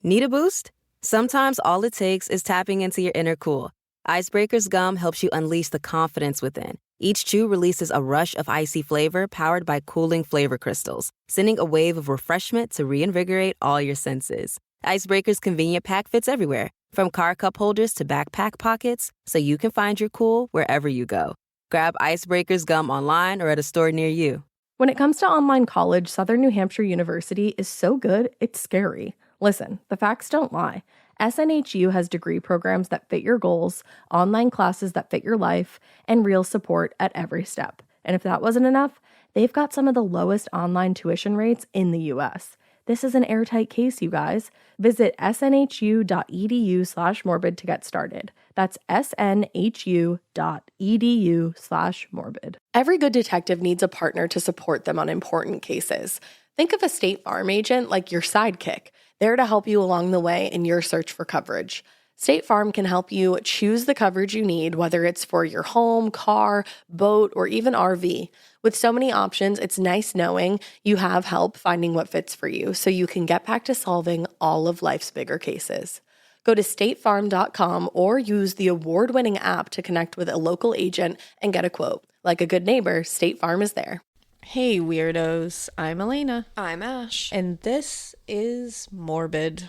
Need a boost? Sometimes all it takes is tapping into your inner cool. Icebreaker's gum helps you unleash the confidence within. Each chew releases a rush of icy flavor powered by cooling flavor crystals, sending a wave of refreshment to reinvigorate all your senses. Icebreaker's convenient pack fits everywhere, from car cup holders to backpack pockets, so you can find your cool wherever you go. Grab Icebreaker's gum online or at a store near you. When it comes to online college, Southern New Hampshire University is so good, it's scary. Listen, the facts don't lie. SNHU has degree programs that fit your goals, online classes that fit your life, and real support at every step. And if that wasn't enough, they've got some of the lowest online tuition rates in the U.S. This is an airtight case, you guys. Visit snhu.edu/morbid to get started. That's snhu.edu/morbid. Every good detective needs a partner to support them on important cases. Think of a State Farm agent like your sidekick, there to help you along the way in your search for coverage. State Farm can help you choose the coverage you need, whether it's for your home, car, boat, or even RV. With so many options, it's nice knowing you have help finding what fits for you so you can get back to solving all of life's bigger cases. Go to statefarm.com or use the award-winning app to connect with a local agent and get a quote. Like a good neighbor, State Farm is there. Hey weirdos, I'm Alaina. I'm Ash. And this is Morbid.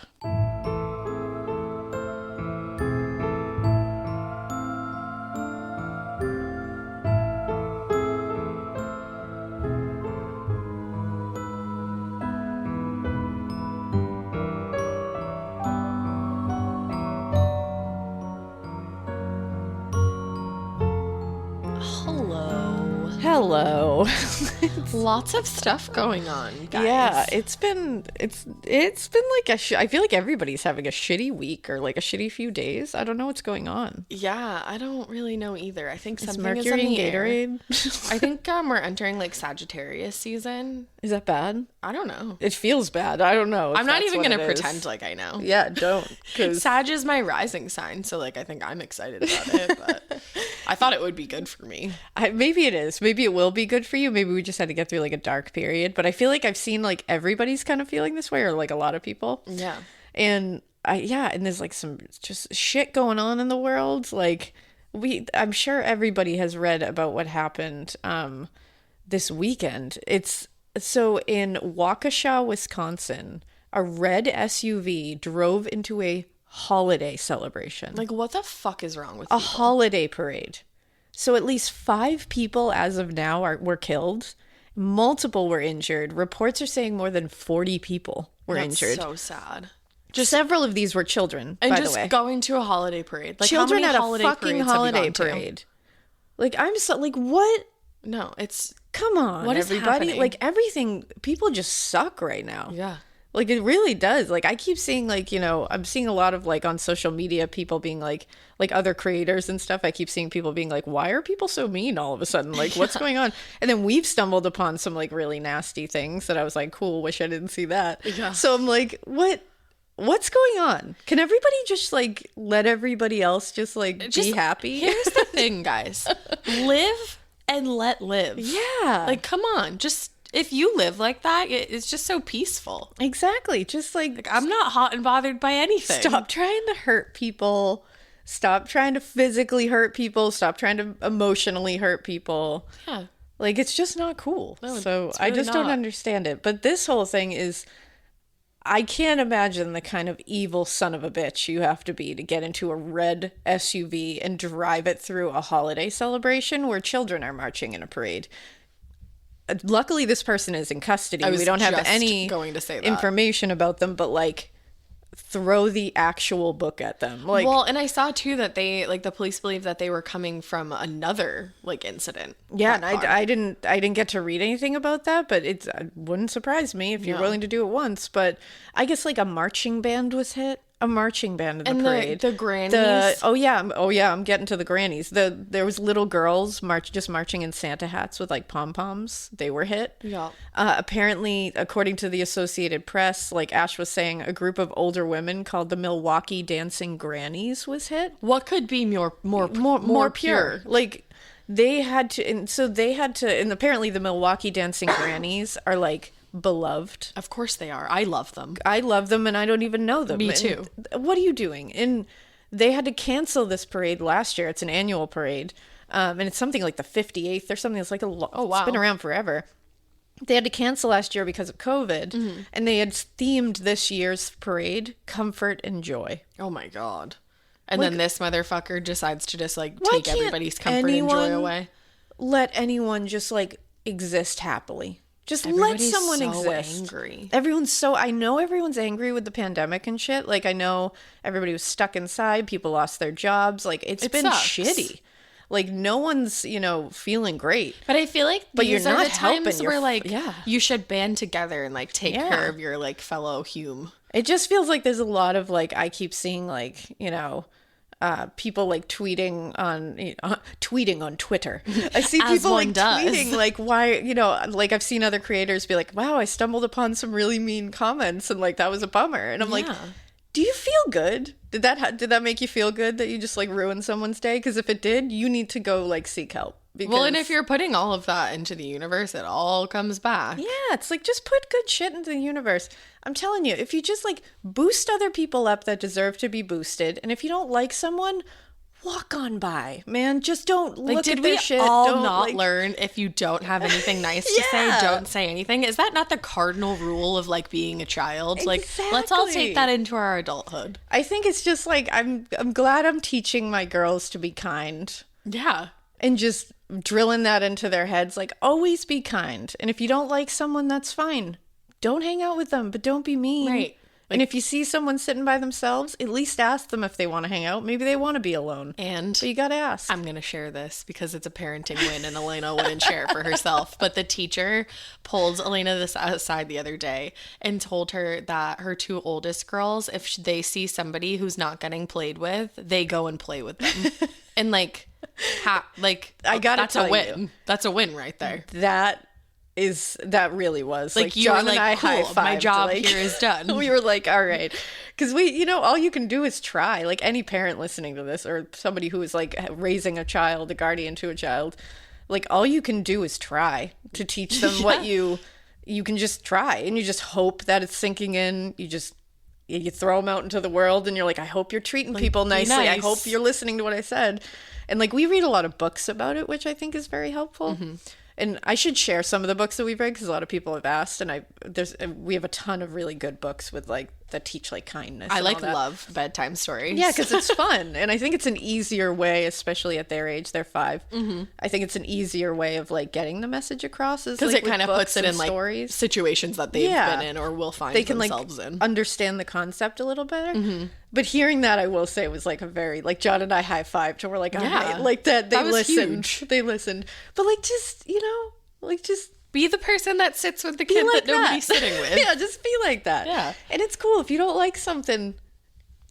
Hello. Lots of stuff going on, guys. Yeah, it's been like I feel like everybody's having a shitty week or like a shitty few days. I don't know what's going on. Yeah, I don't really know either. I think something Mercury is in the Gatorade. I think we're entering like Sagittarius season. Is that bad? I don't know. It feels bad. I don't know. I'm not even gonna pretend like I know. Yeah, don't. Sag is my rising sign, so like I think I'm excited about it, but I thought it would be good for me. Maybe it is. Maybe it will be good for you. Maybe we just had to get through like a dark period. But I feel like I've seen like everybody's kind of feeling this way, or like a lot of people. Yeah. And and there's like some just shit going on in the world. Like I'm sure everybody has read about what happened this weekend. So in Waukesha, Wisconsin, a red SUV drove into a holiday celebration. Like, what the fuck is wrong with a people? Holiday parade. So at least 5 people as of now were killed. Multiple were injured. Reports are saying more than 40 people were injured. So sad. Several of these were children, and by just the way. going to a holiday parade. Like, children how many at holiday a fucking holiday parade. Like, I'm so like, what? No, it's come on, what everybody. Is happening? Like everything, people just suck right now. Yeah. Like it really does. Like I keep seeing like, I'm seeing a lot of like on social media people being like other creators and stuff. I keep seeing people being like, why are people so mean all of a sudden? Like what's going on? And then we've stumbled upon some like really nasty things that I was like, cool, wish I didn't see that. Yeah. So I'm like, what's going on? Can everybody just like let everybody else just be happy? Here's the thing, guys. Live and let live. Yeah. Like, come on. Just if you live like that, it's just so peaceful. Exactly. Just like I'm not hot and bothered by anything. Stop trying to hurt people. Stop trying to physically hurt people. Stop trying to emotionally hurt people. Yeah. Like, it's just not cool. No, so really I just don't understand it. But this whole thing is, I can't imagine the kind of evil son of a bitch you have to be to get into a red SUV and drive it through a holiday celebration where children are marching in a parade. Luckily, this person is in custody. We don't have any information about them, but like, throw the actual book at them. Like, well, and I saw too that they the police believe that they were coming from another incident. Yeah, and I didn't get to read anything about that, but it wouldn't surprise me if you're willing to do it once. But I guess like a marching band was hit. A marching band in the parade. The grannies. Oh yeah, I'm getting to the grannies. There was little girls marching in Santa hats with like pom-poms. They were hit. Yeah. Apparently, according to the Associated Press, like Ash was saying, a group of older women called the Milwaukee Dancing Grannies was hit. What could be more pure? Like they had to, and apparently the Milwaukee Dancing Grannies are like beloved. Of course they are. I love them. I love them, and I don't even know them. Me too. And what are you doing? And they had to cancel this parade last year. It's an annual parade. And it's something like the 58th or something. It's like Oh, wow. It's been around forever. They had to cancel last year because of COVID, and they had themed this year's parade Comfort and Joy. Oh my God. And then this motherfucker decides to just like take everybody's comfort and joy away. Let anyone just like exist happily. Just Everybody's let someone so exist. angry. I know everyone's angry with the pandemic and shit. Like, I know everybody was stuck inside. People lost their jobs. Like, it been sucks. shitty. Like, no one's, feeling great. But I feel like But these you're are not the times helping. where like Yeah. you should band together and like take Yeah. care of your like fellow hume. It just feels like there's a lot of like, I keep seeing like, people like tweeting on Twitter. I see As people one like does. tweeting like, why, like I've seen other creators be like, wow, I stumbled upon some really mean comments and like that was a bummer. And I'm like, Yeah. do you feel good? Did that make you feel good that you just like ruined someone's day? Because if it did, you need to go like seek help. Because, Well, and if you're putting all of that into the universe, it all comes back. yeah, it's like just put good shit into the universe. I'm telling you, if you just like boost other people up that deserve to be boosted, and if you don't like someone, walk on by, man. Just don't Like, look did at their we shit. all Don't, not like, learn if you don't have anything nice to say, Yeah. don't say anything? Is that not the cardinal rule of like being a child? Like, let's all Exactly. take that into our adulthood. I think it's just like I'm glad I'm teaching my girls to be kind. Yeah. And just drilling that into their heads, like, always be kind. And if you don't like someone, that's fine. Don't hang out with them, but don't be mean. Right. And if you see someone sitting by themselves, at least ask them if they want to hang out. Maybe they want to be alone. And But you got to ask. I'm going to share this because it's a parenting win and Alaina wouldn't share it for herself. But the teacher pulled Alaina this aside the other day and told her that her two oldest girls, if they see somebody who's not getting played with, they go and play with them. And like, I gotta that's tell a win. you. That's a win right there. That really was. Like, you John were and like, I cool, high-fived, my job like, here is done. We were like, all right. Because all you can do is try. Like, any parent listening to this or somebody who is like raising a child, a guardian to a child, like, all you can do is try to teach them what you can just try. And you just hope that it's sinking in. You throw them out into the world and you're like, I hope you're treating people nicely. I nice. hope you're listening to what I said. And like, we read a lot of books about it, which I think is very helpful. And I should share some of the books that we've read because a lot of people have asked, and we have a ton of really good books with like that teach like kindness. I and like all that. love bedtime stories. Yeah, because it's fun, and I think it's an easier way, especially at their age. They're 5. I think it's an easier way of like getting the message across, because like, it kind of puts it in like stories. situations that they've Yeah. been in or will find They can like themselves in. understand the concept a little better. But hearing that, I will say, was like a very like John and I high-fived, and we're like, all Yeah. right, like that. They That was listened. huge. They listened, but like just just. Be the person that sits with the kid like that nobody's sitting with. Yeah, just be like that. Yeah. And it's cool. If you don't like something,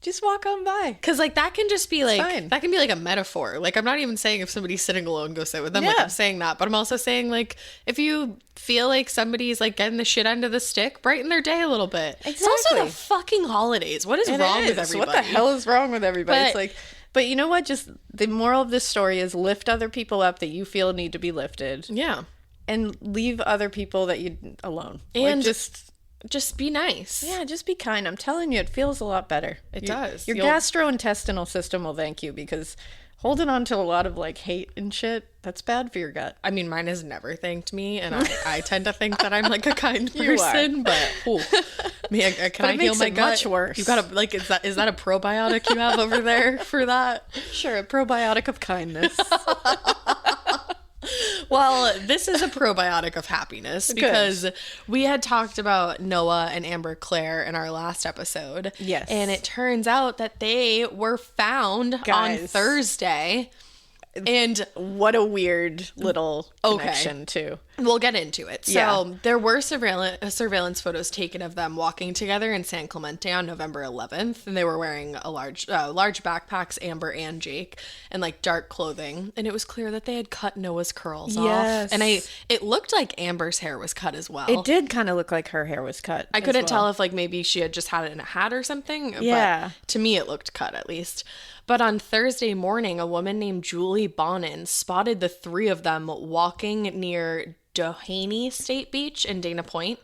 just walk on by. Because like that can just be like fine. that can be like a metaphor. Like, I'm not even saying if somebody's sitting alone, go sit with them. Like, Yeah. I'm saying that, but I'm also saying like if you feel like somebody's like getting the shit end of the stick, brighten their day a little bit. It's also Exactly. the fucking holidays. What is It wrong with is. everybody? What the hell is wrong with everybody? But- It's like, but you know what? Just the moral of this story is lift other people up that you feel need to be lifted, Yeah, and leave other people that you alone. And Like, just be nice. yeah, just be kind. I'm telling you, it feels a lot better. It does. Your You'll- gastrointestinal system will thank you, because holding on to a lot of like hate and shit, that's bad for your gut. I mean, mine has never thanked me, and I tend to think that I'm like a kind You are. person, but man, can But I it heal makes my it gut? much worse. You gotta like, is that a probiotic you have over there for that? Sure, a probiotic of kindness. Well, this is a probiotic of happiness because we had talked about Noah and Amber Claire in our last episode. Yes. And it turns out that they were found on Guys. Thursday. And What a weird little connection, too. we'll get into it. So Yeah. there were surveillance photos taken of them walking together in San Clemente on November 11th, and they were wearing a large backpacks, Amber and Jake, and like dark clothing. And it was clear that they had cut Noah's curls Yes. off. And it looked like Amber's hair was cut as well. It did kind of look like her hair was cut. I couldn't tell if like maybe she had just had it in a hat or something. Yeah. But to me, it looked cut at least. But on Thursday morning, a woman named Julie Bonin spotted the three of them walking near Doheny State Beach in Dana Point.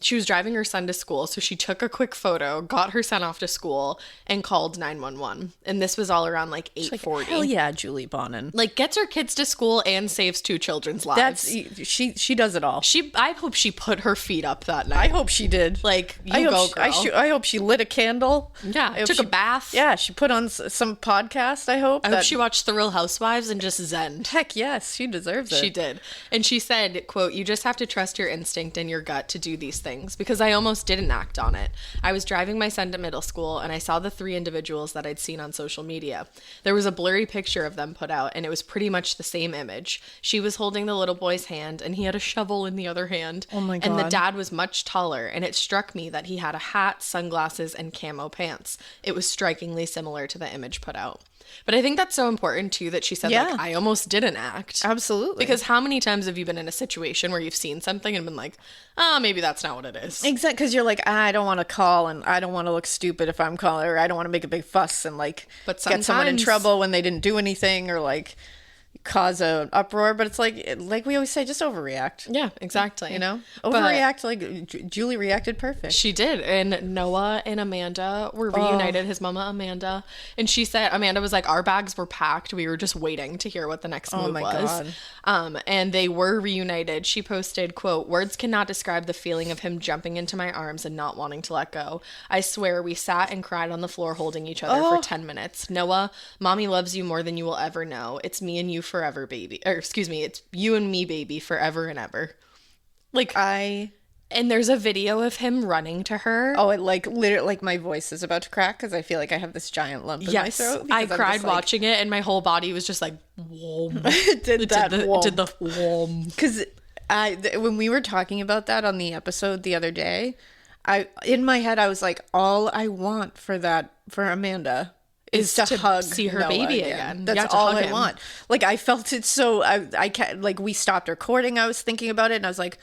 She was driving her son to school, so she took a quick photo, got her son off to school, and called 911. And this was all around like 8:40. Hell yeah, Julie Bonin. Like, gets her kids to school and saves 2 children's lives. She does it all. I hope she put her feet up that night. I hope she did. Like, girl. I hope she lit a candle. Yeah, took a bath. Yeah, she put on some podcast, I hope. I hope she watched The Real Housewives and just zen. Heck yes, she deserves it. She did. And she said, quote, "You just have to trust your instinct and your gut to do these things, because I almost didn't act on it. I was driving my son to middle school and I saw the 3 individuals that I'd seen on social media. There was a blurry picture of them put out and it was pretty much the same image. She was holding the little boy's hand and he had a shovel in the other hand. Oh my God. And the dad was much taller, and it struck me that he had a hat, sunglasses, and camo pants. It was strikingly similar to the image put out." But I think that's so important too, that she said, like, I almost didn't act. Absolutely. Because how many times have you been in a situation where you've seen something and been like, maybe that's not what it is? Exactly, because you're like, I don't want to call, and I don't want to look stupid if I'm calling, or I don't want to make a big fuss and like get someone in trouble when they didn't do anything, or like cause an uproar. But it's like we always say, just overreact. Yeah, exactly. You know, overreact. Like Julie reacted perfect. She did. And Noah and Amanda were reunited, his mama Amanda, and she said, Amanda was like, our bags were packed, we were just waiting to hear what the next move was. God. And they were reunited. She posted, quote, "Words cannot describe the feeling of him jumping into my arms and not wanting to let go. I swear we sat and cried on the floor holding each other for 10 minutes. Noah, mommy loves you more than you will ever know. It's me and you forever, baby." Or excuse me, "It's you and me, baby, forever and ever." And there's a video of him running to her. Oh, it like literally, like my voice is about to crack because I feel like I have this giant lump in my throat. I cried watching it, and my whole body was just like, whoom. did the whoom. Because when we were talking about that on the episode the other day, in my head I was like, all I want for Amanda is to hug, see her Noah baby again. That's all I want. Like, I felt it so. I can't. Like, we stopped recording. I was thinking about it, and I was like,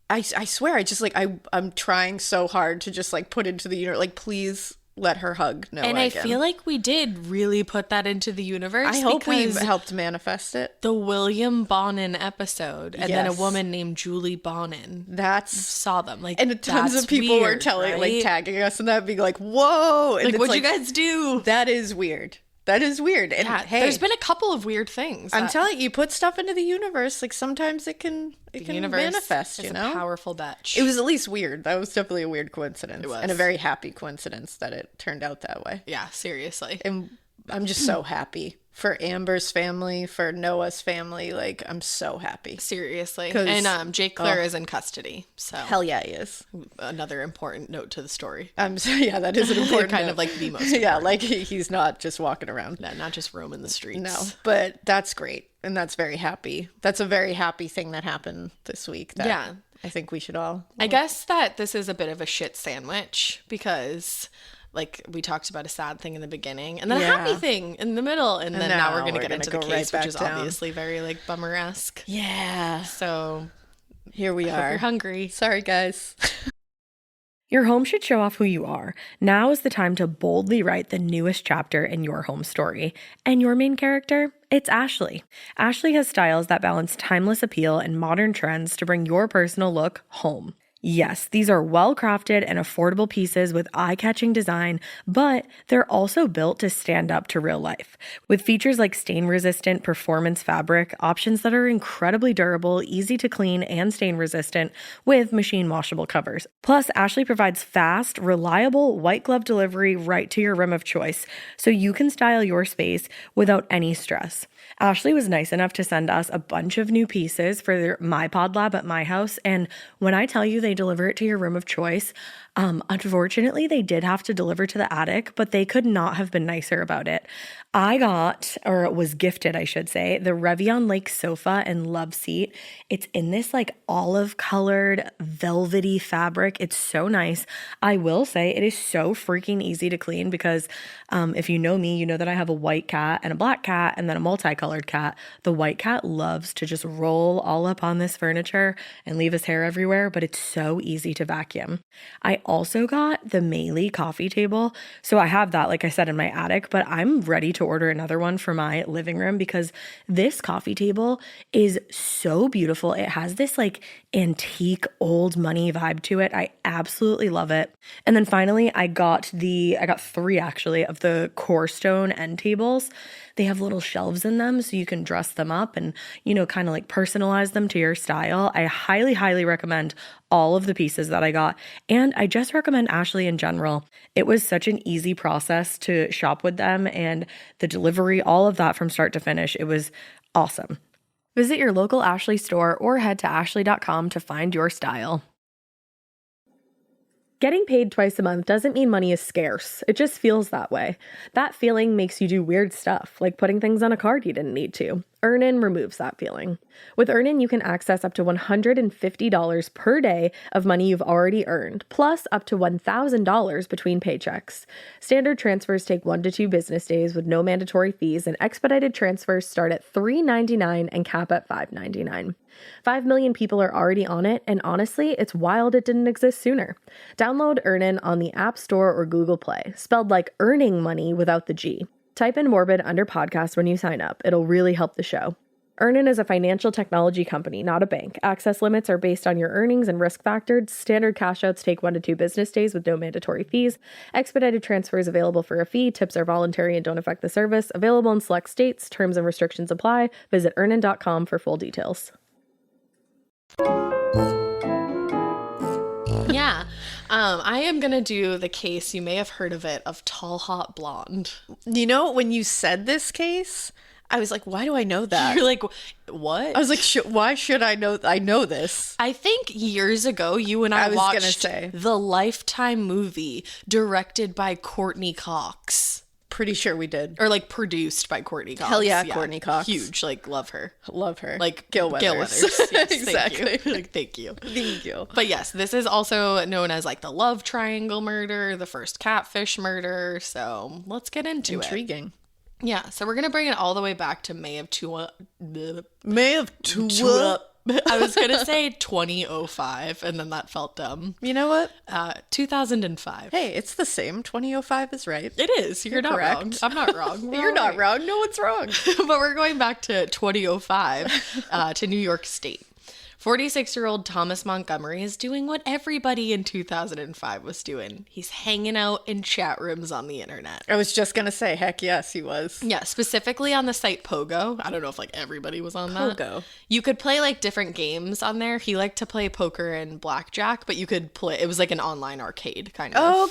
I swear, I just like I'm trying so hard to just like put into the universe. Like, please let her hug Noah And I again. feel like we did really put that into the universe. I hope we've helped manifest it. The William Bonin episode, and then a woman named Julie Bonin. Saw them, like, and tons of people were telling, like, tagging us, and that being like, whoa, and like, what'd you guys do? That is weird. And hey, there's been a couple of weird things. I'm telling you, put stuff into the universe. Like, sometimes it can manifest. It's you know, a powerful bitch. It was at least weird. That was definitely a weird coincidence. It was. And a very happy coincidence that it turned out that way. Yeah, seriously. And I'm just so happy for Amber's family, for Noah's family. Like, I'm so happy. Seriously. And Jake Claire is in custody. So hell yeah, he is. Another important note to the story. Yeah, that is an important kind note. of like the most important. Yeah, like he's not just walking around. No, not just roaming the streets. No, but that's great. And that's very happy. That's a very happy thing that happened this week. That I think we should all. I guess that this is a bit of a shit sandwich because, like, we talked about a sad thing in the beginning and then a happy thing in the middle, and then now we're going to get into the case, which is obviously very, like, bummer-esque. Yeah. So here we are. Hope you're hungry. Sorry, guys. Your home should show off who you are. Now is the time to boldly write the newest chapter in your home story. And your main character? It's Ashley. Ashley has styles that balance timeless appeal and modern trends to bring your personal look home. Yes, these are well-crafted and affordable pieces with eye-catching design, but they're also built to stand up to real life. With features like stain-resistant performance fabric, options that are incredibly durable, easy to clean, and stain-resistant with machine-washable covers. Plus, Ashley provides fast, reliable, white-glove delivery right to your room of choice, so you can style your space without any stress. Ashley was nice enough to send us a bunch of new pieces for my pod lab at my house, and when I tell you they deliver it to your room of choice, unfortunately they did have to deliver to the attic, but they could not have been nicer about it. I got, or was gifted, I should say, the Revion Lake sofa and love seat. It's in this like olive colored velvety fabric. It's so nice. I will say it is so freaking easy to clean because if you know me, you know that I have a white cat and a black cat and then a multicolored cat. The white cat loves to just roll all up on this furniture and leave his hair everywhere, but it's so easy to vacuum. I also got the Meili coffee table. So I have that, like I said, in my attic, but I'm ready to order another one for my living room because this coffee table is so beautiful. It has this like antique old money vibe to it. I absolutely love it. And then finally, I got 3 actually of the core stone end tables. They have little shelves in them so you can dress them up and, kind of like personalize them to your style. I highly, highly recommend all of the pieces that I got. And I just recommend Ashley in general. It was such an easy process to shop with them and the delivery, all of that from start to finish. It was awesome. Visit your local Ashley store or head to ashley.com to find your style. Getting paid twice a month doesn't mean money is scarce. It just feels that way. That feeling makes you do weird stuff, like putting things on a card you didn't need to. Earnin removes that feeling. With Earnin, you can access up to $150 per day of money you've already earned, plus up to $1,000 between paychecks. Standard transfers take 1 to 2 business days with no mandatory fees, and expedited transfers start at $3.99 and cap at $5.99. 5 million people are already on it, and honestly, it's wild it didn't exist sooner. Download Earnin on the App Store or Google Play, spelled like earning money without the G. Type in Morbid under podcast when you sign up. It'll really help the show. Earnin is a financial technology company, not a bank. Access limits are based on your earnings and risk factors. Standard cash outs take 1 to 2 business days with no mandatory fees. Expedited transfers available for a fee. Tips are voluntary and don't affect the service. Available in select states. Terms and restrictions apply. Visit earnin.com for full details. Yeah. I am going to do the case, you may have heard of it, of TallHotBlond. When you said this case, I was like, why do I know that? You're like, what? I was like, why should I know? I know this. I think years ago, you and I was watched gonna say. the Lifetime movie directed by Courtney Cox. Pretty sure we did. Or like produced by Courtney Cox. Hell yeah, Courtney Cox. Huge. Like, love her. Love her. Like Gil Weathers. Yes, Exactly. Thank you. Like, thank you. Thank you. But yes, this is also known as like the love triangle murder, the first catfish murder. So let's get into it. Intriguing. Yeah. So we're going to bring it all the way back to May of I was going to say 2005, and then that felt dumb. You know what? 2005. Hey, it's the same. 2005 is right. It is. You're not correct. wrong. I'm not wrong. We're You're all not right. wrong. No one's wrong. But we're going back to 2005 to New York State. 46-year-old Thomas Montgomery is doing what everybody in 2005 was doing. He's hanging out in chat rooms on the internet. I was just going to say, heck yes, he was. Yeah, specifically on the site Pogo. I don't know if like everybody was on that. Pogo. You could play like different games on there. He liked to play poker and blackjack, but you could play, it was like an online arcade kind of. Oh,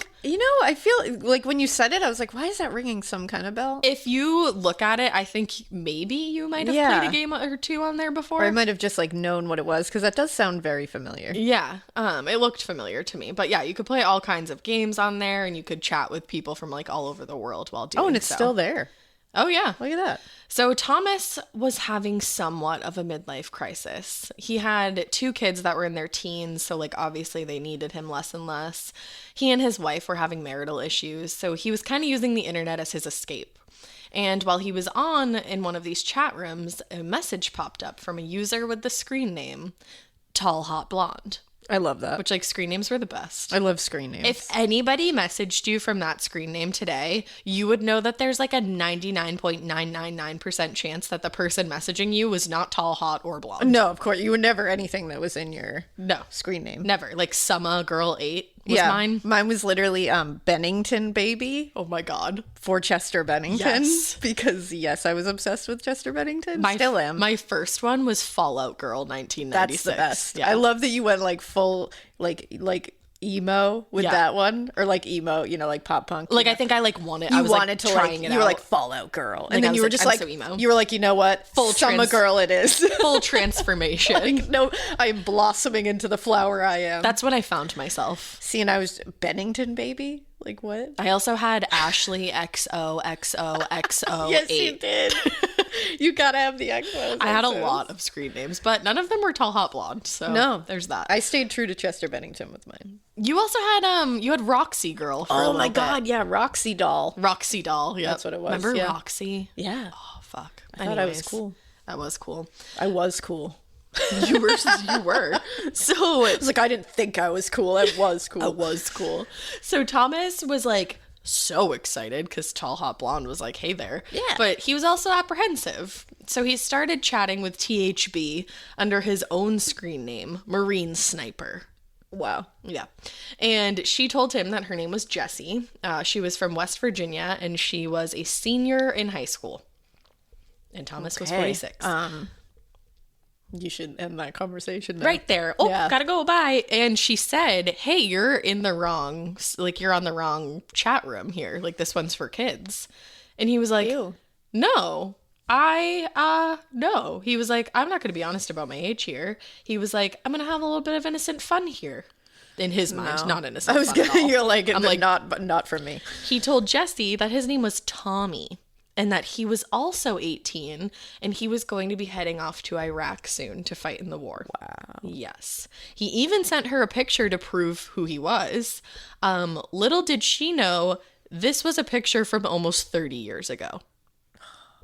I feel like when you said it, I was like, why is that ringing some kind of bell? If you look at it, I think maybe you might have played a game or two on there before. Or I might have just like known what it was, because that does sound very familiar. Yeah, it looked familiar to me. But yeah, you could play all kinds of games on there, and you could chat with people from like all over the world while doing so. Oh, and it's still there. Oh, yeah. Look at that. So Thomas was having somewhat of a midlife crisis. He had 2 kids that were in their teens, so like obviously they needed him less and less. He and his wife were having marital issues, so he was kind of using the internet as his escape. And while he was on in one of these chat rooms, a message popped up from a user with the screen name TallHotBlond. I love that. Which, like, screen names were the best. I love screen names. If anybody messaged you from that screen name today, you would know that there's like a 99.999% chance that the person messaging you was not tall, hot, or blonde. No, of course. You would never anything that was in your No. screen name. Never. Like, Summer Girl 8 was mine. Mine was literally Bennington Baby Oh my God. for Chester Bennington. Yes. Because, yes, I was obsessed with Chester Bennington. Still am. My first one was Fallout Girl 1996. That's the best. Yeah. I love that you went like full, like emo with that one, or like emo, like pop punk. Like, I think I wanted. You I was wanted to trying it You were out. like Fallout Girl, Like, and then I you was were like, just I'm like, so emo. you were like, you know what, Summer Girl it is. Full transformation. Like, no, I am blossoming into the flower I am. That's when I found myself. See, and I was Bennington Baby. Like what? I also had Ashley XOXOXO8. Yes, you did. You gotta have the X's. I had a lot of screen names, but none of them were tall, hot, blonde. So no, there's that. I stayed true to Chester Bennington with mine. You also had you had Roxy Girl for a little bit. yeah, Roxy Doll. Roxy Doll. Yep. That's what it was. Remember yeah. Roxy? Yeah. Oh fuck. I thought I was cool. That was cool. I was cool. You were. So It's like, I didn't think I was cool. I was cool. I was cool. So Thomas was like so excited because TallHotBlond was like, hey there. Yeah. But he was also apprehensive. So he started chatting with THB under his own screen name, Marine Sniper. Wow. Yeah. And she told him that her name was Jessie. She was from West Virginia, and she was a senior in high school. And Thomas was 46. You should end that conversation then. Right there. Oh, Yeah. gotta go. Bye. And she said, hey, you're in the wrong, like, you're on the wrong chat room here. Like, this one's for kids. And he was like, Ew. no, no. He was like, I'm not going to be honest about my age here. He was like, I'm going to have a little bit of innocent fun here. In his mind, No. not innocent I was fun at gonna, all. you're like, I'm like, not for me. he told Jessie that his name was Tommy and that he was also 18 and he was going to be heading off to Iraq soon to fight in the war. Wow. Yes. He even sent her a picture to prove who he was. Little did she know this was a picture from almost 30 years ago.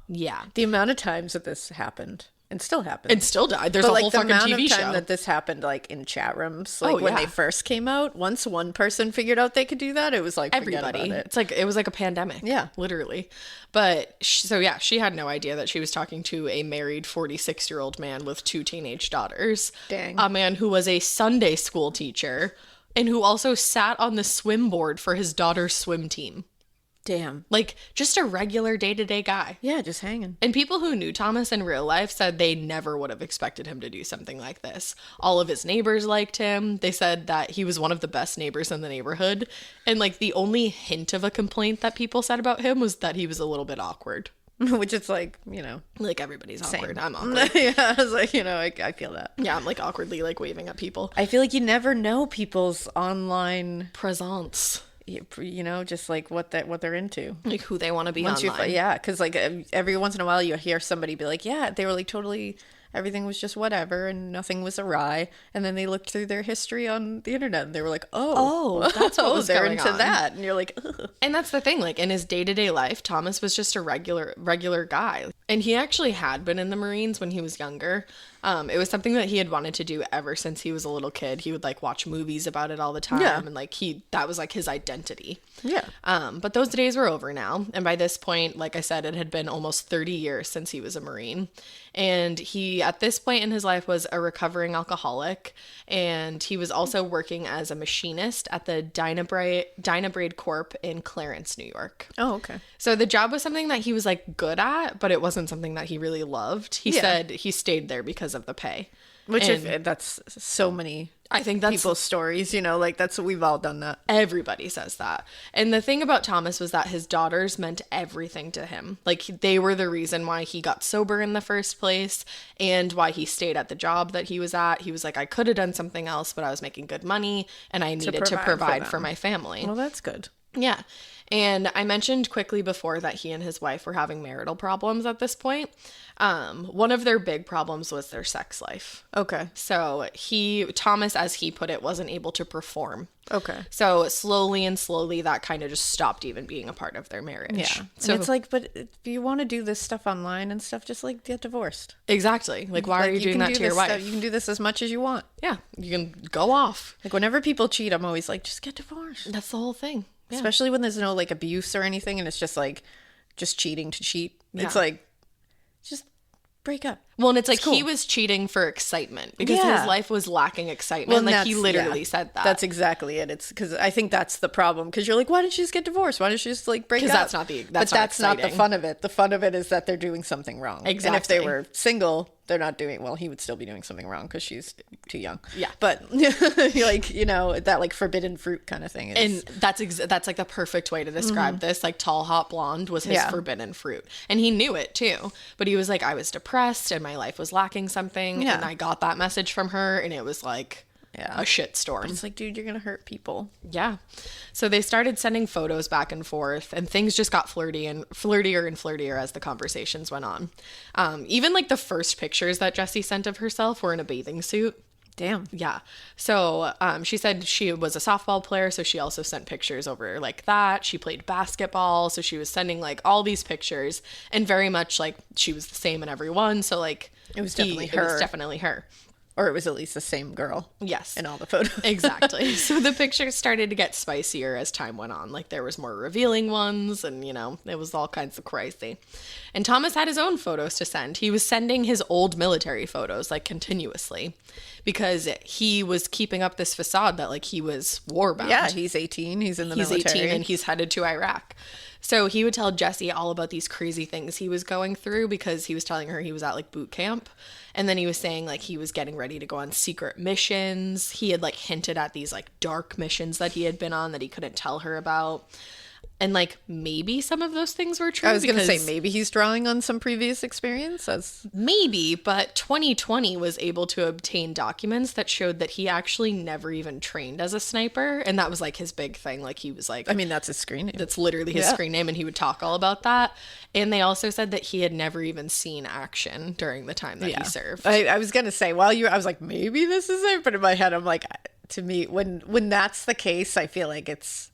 Yeah. The amount of times that this happened and still happens. And still died. There's But a like whole the fucking amount TV of time show. that this happened, like in chat rooms, like Oh, when yeah. they first came out. Once one person figured out they could do that, it was like forget Everybody. about it. It's like it was like a pandemic. Yeah. Literally. But so yeah, she had no idea that she was talking to a married 46-year-old man with 2 teenage daughters. Dang. A man who was a Sunday school teacher and who also sat on the swim board for his daughter's swim team. Damn. Like just a regular day-to-day guy. Yeah, just hanging. And people who knew Thomas in real life said they never would have expected him to do something like this. All of his neighbors liked him. They said that he was one of the best neighbors in the neighborhood. And like the only hint of a complaint that people said about him was that he was a little bit awkward. Which is like, you know. Like everybody's awkward. Same. I'm awkward. Yeah, I was like, you know, I feel that. Yeah, I'm like awkwardly like waving at people. I feel like you never know people's online, Presence. you know, just like what they're into. Like who they want to be Once online. yeah, because like every once in a while you hear somebody be like, yeah, they were like totally, everything was just whatever and nothing was awry, and then they looked through their history on the internet and they were like, oh, that's what was they're going into on. that, and you're like, ugh. And that's the thing, like in his day-to-day life, Thomas was just a regular guy. And he actually had been in the Marines when he was younger. It was something that he had wanted to do ever since he was a little kid. He would like watch movies about it all the time. Yeah. And like that was like his identity. Yeah. But those days were over now. And by this point, like I said, it had been almost 30 years since he was a Marine. And he, at this point in his life, was a recovering alcoholic. And he was also working as a machinist at the Dynabrade Corp in Clarence, New York. Oh, okay. So the job was something that he was like good at, but it wasn't something that he really loved. He Yeah. said he stayed there because of the pay. Which And that's so many I think that's people's stories, you know, like that's, we've all done that. everybody says that. And the thing about Thomas was that his daughters meant everything to him. Like they were the reason why he got sober in the first place and why he stayed at the job that he was at. He was like, I could have done something else, but I was making good money and I needed to provide for them. my family. Well, that's good. Yeah. And I mentioned quickly before that he and his wife were having marital problems at this point. One of their big problems was their sex life. Okay. So Thomas, as he put it, wasn't able to perform. Okay. So slowly that kind of just stopped even being a part of their marriage. Yeah. So And it's like, but if you want to do this stuff online and stuff, just like get divorced. exactly. Like, why are you doing can that do to your this wife? stuff- You can do this as much as you want. Yeah. You can go off. Like whenever people cheat, I'm always like, just get divorced. That's the whole thing. Yeah. Especially when there's no like abuse or anything and it's just like just cheating to cheat. It's Yeah. like, just break up. Well, and it's like cool. he was cheating for excitement because Yeah. his life was lacking excitement. Like he literally said that. That's exactly it. It's because I think that's the problem. Because you're like, why didn't you just get divorced? Why didn't you just like break up? because that's not the But that's not the exciting. fun of it. The fun of it is that they're doing something wrong. And if Exactly. they were single, they're not doing, well, he would still be doing something wrong because she's too young. Yeah. But like, you know, that like forbidden fruit kind of thing. Is, And that's like the perfect way to describe this. Like TallHotBlond was his Yeah. forbidden fruit. And he knew it too. But he was like, I was depressed and my life was lacking something. Yeah. And I got that message from her and it was like Yeah. a shit storm. it's like, dude, you're going to hurt people. Yeah. So they started sending photos back and forth and things just got flirtier and flirtier as the conversations went on. Even like the first pictures that Jessie sent of herself were in a bathing suit. Damn. Yeah. So she said she was a softball player, so she also sent pictures over like that. She played basketball, so she was sending like all these pictures, and very much like she was the same in every one. So like It was definitely her. It was definitely her. Or it was at least the same girl. Yes. In all the photos. Exactly. So the pictures started to get spicier as time went on. Like there was more revealing ones and, you know, it was all kinds of crazy. And Thomas had his own photos to send. He was sending his old military photos like continuously because he was keeping up this facade that like he was war-bound. Yeah, he's 18. He's in the military. He's 18 and he's headed to Iraq. So he would tell Jessie all about these crazy things he was going through because he was telling her he was at like boot camp. And then he was saying like he was getting ready to go on secret missions. He had like hinted at these like dark missions that he had been on that he couldn't tell her about. And like maybe some of those things were true. I was going to say maybe he's drawing on some previous experience. Maybe, but 2020 was able to obtain documents that showed that he actually never even trained as a sniper. And that was like his big thing. Like he was like, I mean, that's his screen name. That's literally his screen name, and he would talk all about that. And they also said that he had never even seen action during the time that he served. I was going to say, I was like, maybe this is it. But in my head, I'm like, to me, when that's the case, I feel like it's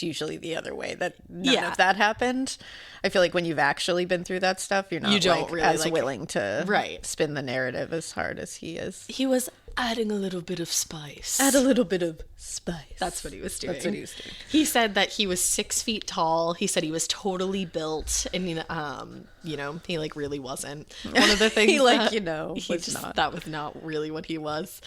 usually the other way, that none of that happened. I feel like when you've actually been through that stuff, you don't like, really as willing to spin the narrative as hard as he is. He was adding a little bit of spice. Add a little bit of spice. That's what he was doing. He said that he was 6 feet tall. He said he was totally built, and you know, he like really wasn't. One of the things he like, you know, was not. That was not really what he was.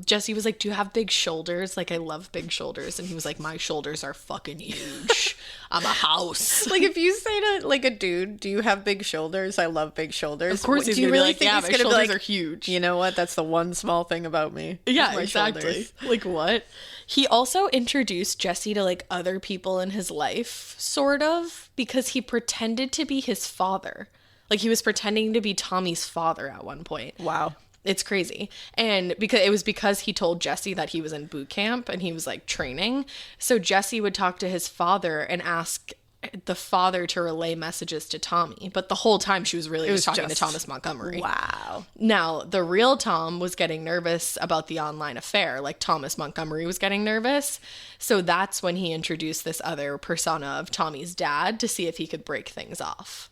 Jessie was like, "Do you have big shoulders? Like, I love big shoulders." And he was like, "My shoulders are fucking huge. I'm a house." Like if you say to like a dude, "Do you have big shoulders?" I love big shoulders. Of course, he's do you gonna really be like, think "Yeah, he's my gonna shoulders be like, are huge." You know what? That's the one small thing about me. Yeah, my exactly. Shoulders. Like what? He also introduced Jessie to like other people in his life, sort of, because he pretended to be his father. Like he was pretending to be Tommy's father at one point. Wow. It's crazy. And because he told Jessie that he was in boot camp and he was like training. So Jessie would talk to his father and ask the father to relay messages to Tommy. But the whole time she was really just talking to Thomas Montgomery. Wow. Now, the real Tom was getting nervous about the online affair. Like Thomas Montgomery was getting nervous. So that's when he introduced this other persona of Tommy's dad to see if he could break things off.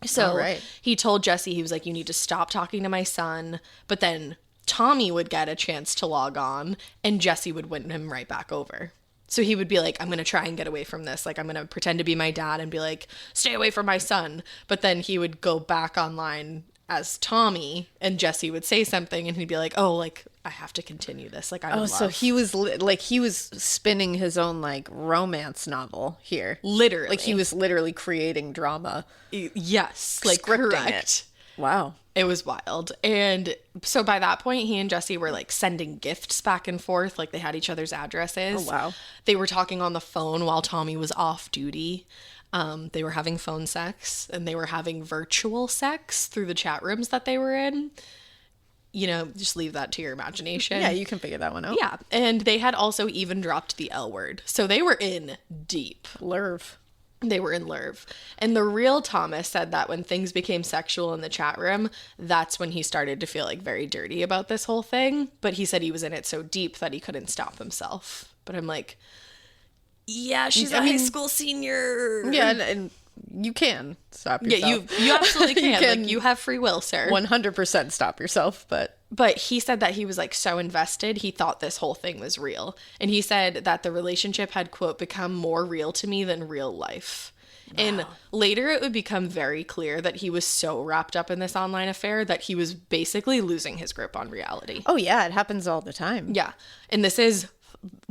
So he told Jessie, he was like, "You need to stop talking to my son." But then Tommy would get a chance to log on and Jessie would win him right back over. So he would be like, "I'm going to try and get away from this. Like, I'm going to pretend to be my dad and be like, stay away from my son." But then he would go back online as Tommy and Jessie would say something and he'd be like, "Oh, like, I have to continue this. Like, I'm in love." So he was he was spinning his own like romance novel here. Literally. Like he was literally creating drama. Yes. Like, scripting correct. It. Wow. It was wild. And so by that point, he and Jessie were like sending gifts back and forth. Like they had each other's addresses. Oh, wow. They were talking on the phone while Tommy was off duty. They were having phone sex and they were having virtual sex through the chat rooms that they were in. You know, just leave that to your imagination. Yeah, you can figure that one out. Yeah. And they had also even dropped the L word. So they were in deep. Lerv. They were in Lerv. And the real Thomas said that when things became sexual in the chat room, that's when he started to feel like very dirty about this whole thing. But he said he was in it so deep that he couldn't stop himself. But I'm like, yeah, she's a high school senior. Yeah, and you can stop yourself. Yeah, you absolutely can. Like, you have free will, sir. 100% stop yourself, But he said that he was like so invested, he thought this whole thing was real. And he said that the relationship had, quote, become more real to me than real life. Wow. And later it would become very clear that he was so wrapped up in this online affair that he was basically losing his grip on reality. Oh yeah, it happens all the time. Yeah. And this is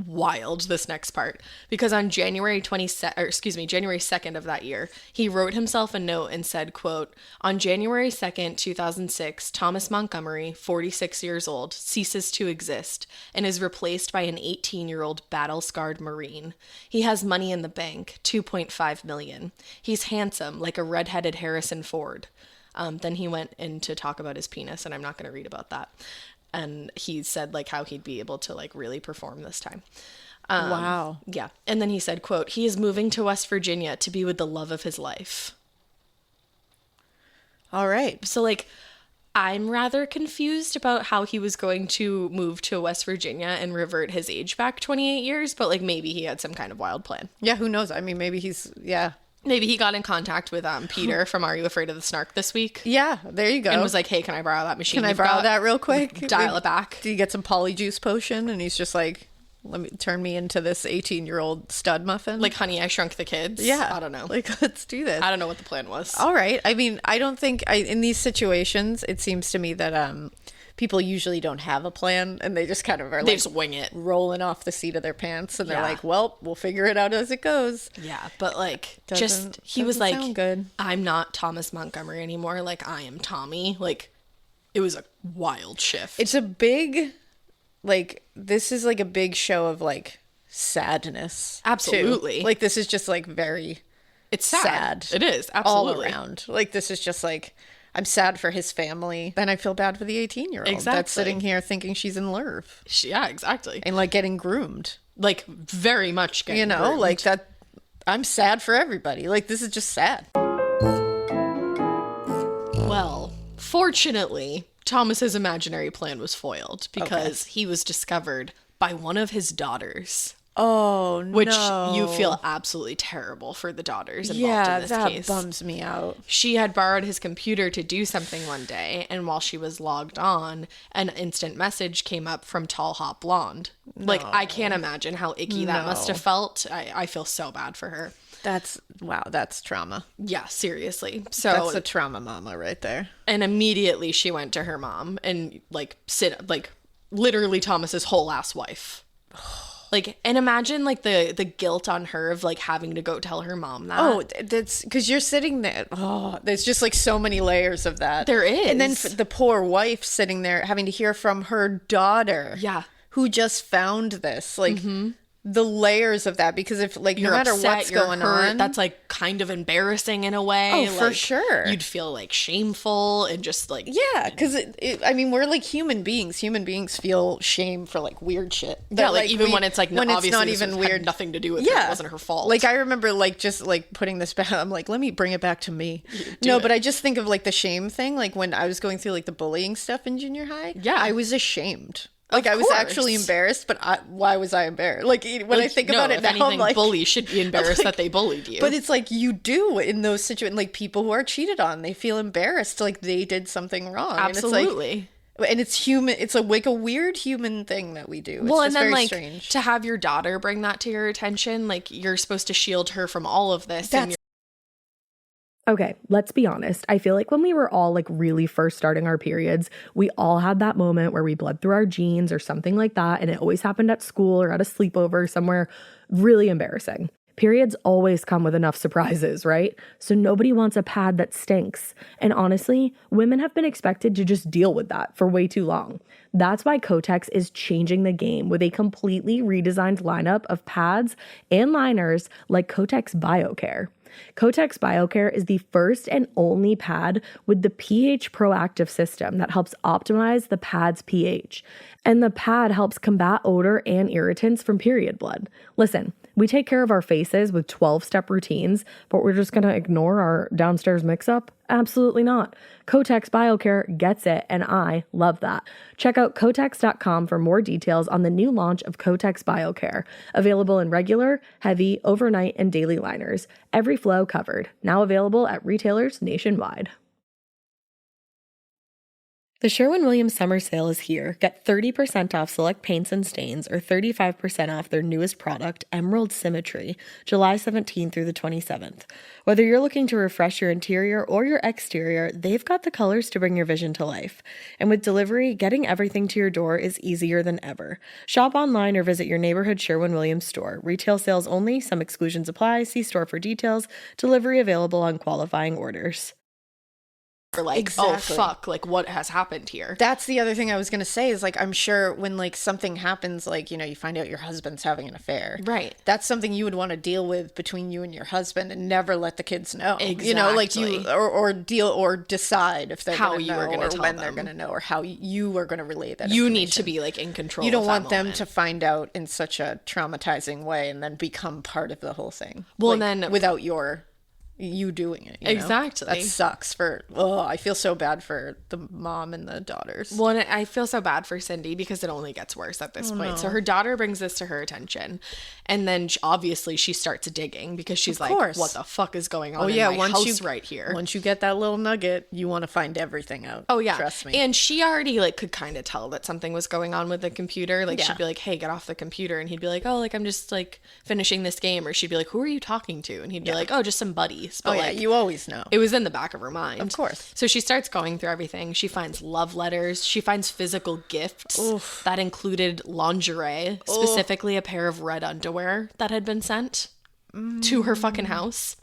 wild, this next part, because on January 2nd of that year, he wrote himself a note and said, quote, "On January 2nd, 2006, Thomas Montgomery, 46 years old, ceases to exist and is replaced by an 18-year-old battle-scarred Marine. He has money in the bank, $2.5 million. He's handsome, like a redheaded Harrison Ford." Then he went in to talk about his penis, and I'm not going to read about that. And he said like how he'd be able to like really perform this time. Wow. Yeah. And then he said, quote, "He is moving to West Virginia to be with the love of his life." All right. So like, I'm rather confused about how he was going to move to West Virginia and revert his age back 28 years, but like maybe he had some kind of wild plan. Yeah, who knows? I mean, maybe he's, yeah. Maybe he got in contact with Peter from Are You Afraid of the Snark this week? Yeah, there you go. And was like, hey, can I borrow that machine? Can I borrow that real quick? Dial it back. Do you get some polyjuice potion? And he's just like, let me turn me into this 18-year-old stud muffin. Like, Honey, I Shrunk the Kids. Yeah. I don't know. Like, let's do this. I don't know what the plan was. All right. I mean, I don't think in these situations, it seems to me that people usually don't have a plan and they just kind of are They like just wing it. rolling off the seat of their pants and they're Yeah. like, well, we'll figure it out as it goes. Yeah, but like, he doesn't was like, sound good. I'm not Thomas Montgomery anymore. Like, I am Tommy. Like, it was a wild shift. It's a big, like, this is like a big show of like sadness. too. Absolutely. Like, this is just like very it's sad. It is, all absolutely. around. Like, this is just like, I'm sad for his family. Then I feel bad for the 18-year-old Exactly. that's sitting here thinking she's in love Yeah, exactly. and like getting groomed. Like, very much getting groomed. Like that. I'm sad for everybody. Like, this is just sad. Well, fortunately, Thomas's imaginary plan was foiled because he was discovered by one of his daughters. Oh, no. Which you feel absolutely terrible for the daughters involved in this that case. bums me out. She had borrowed his computer to do something one day, and while she was logged on, an instant message came up from TallHotBlond. Like, I can't imagine how icky that must have felt. I feel so bad for her. That's trauma. Yeah, seriously. So That's a trauma mama right there. and immediately she went to her mom and literally Thomas's whole ass wife. Like, and imagine like the guilt on her of like having to go tell her mom that. Oh, that's because you're sitting there. Oh, there's just like so many layers of that. There is. And then the poor wife sitting there having to hear from her daughter. Yeah. Who just found this. Like, the layers of that. Because if, like, You're no matter upset, what's you're going hurt, on. that's like kind of embarrassing in a way. Oh, for Like, sure. You'd feel like shameful and just like Yeah, because I mean, we're like human beings. Human beings feel shame for like weird shit. yeah, like even when it's like when obviously it's not this even had weird, nothing to do with her. It wasn't her fault. Like, I remember like just like putting this back. I'm like, let me bring it back to me. But I just think of like the shame thing. Like when I was going through like the bullying stuff in junior high. Yeah. I was ashamed. Like, Of I was course. actually embarrassed, but why was I embarrassed? Like, when I think about it if now, anything, I'm like, bullies should be embarrassed that they bullied you. but it's like you do in those situations. Like, people who are cheated on, they feel embarrassed, like they did something wrong. Absolutely. And it's human. It's like a weird human thing that we do. It's well, just and then very like strange. to have your daughter bring that to your attention, like you're supposed to shield her from all of this. And Okay, let's be honest. I feel like when we were all like really first starting our periods, we all had that moment where we bled through our jeans or something like that. And it always happened at school or at a sleepover somewhere really embarrassing. Periods always come with enough surprises, right? So nobody wants a pad that stinks. And honestly, women have been expected to just deal with that for way too long. That's why Kotex is changing the game with a completely redesigned lineup of pads and liners like Kotex BioCare. Kotex BioCare is the first and only pad with the pH proactive system that helps optimize the pad's pH. And the pad helps combat odor and irritants from period blood. Listen, we take care of our faces with 12-step routines, but we're just going to ignore our downstairs mix-up? Absolutely not. Kotex BioCare gets it, and I love that. Check out Kotex.com for more details on the new launch of Kotex BioCare, available in regular, heavy, overnight, and daily liners. Every flow covered. Now available at retailers nationwide. The Sherwin-Williams summer sale is here. Get 30% off select paints and stains or 35% off their newest product, Emerald Symmetry, July 17th through the 27th. Whether you're looking to refresh your interior or your exterior, they've got the colors to bring your vision to life. And with delivery, getting everything to your door is easier than ever. Shop online or visit your neighborhood Sherwin-Williams store. Retail sales only. Some exclusions apply. See store for details. Delivery available on qualifying orders. Or like, Exactly. oh fuck, like what has happened here? That's the other thing I was going to say is like, I'm sure when like something happens, like, you know, you find out your husband's having an affair. Right. That's something you would want to deal with between you and your husband and never let the kids know. You know, like Exactly. or deal or decide if they're How going to you know are gonna or tell when they're them. going to know or how you are going to relay that You need information. to be like in control. You don't of that want them moment. to find out in such a traumatizing way and then become part of the whole thing. Well, Like, and then- without your you doing it. You know? Exactly. That sucks I feel so bad for the mom and the daughters. Well, and I feel so bad for Cindy because it only gets worse at this point. No. So her daughter brings this to her attention. And then obviously she starts digging because she's like, what the fuck is going on in my house right here? Once you get that little nugget, you want to find everything out. Oh, yeah. Trust me. And she already like could kind of tell that something was going on with the computer. Like she'd be like, hey, get off the computer. And he'd be like, oh, like I'm just like finishing this game. Or she'd be like, who are you talking to? And he'd be like, oh, just some buddies. But like, you always know. It was in the back of her mind. Of course. So she starts going through everything. She finds love letters. She finds physical gifts that included lingerie, specifically a pair of red underwear that had been sent to her fucking house.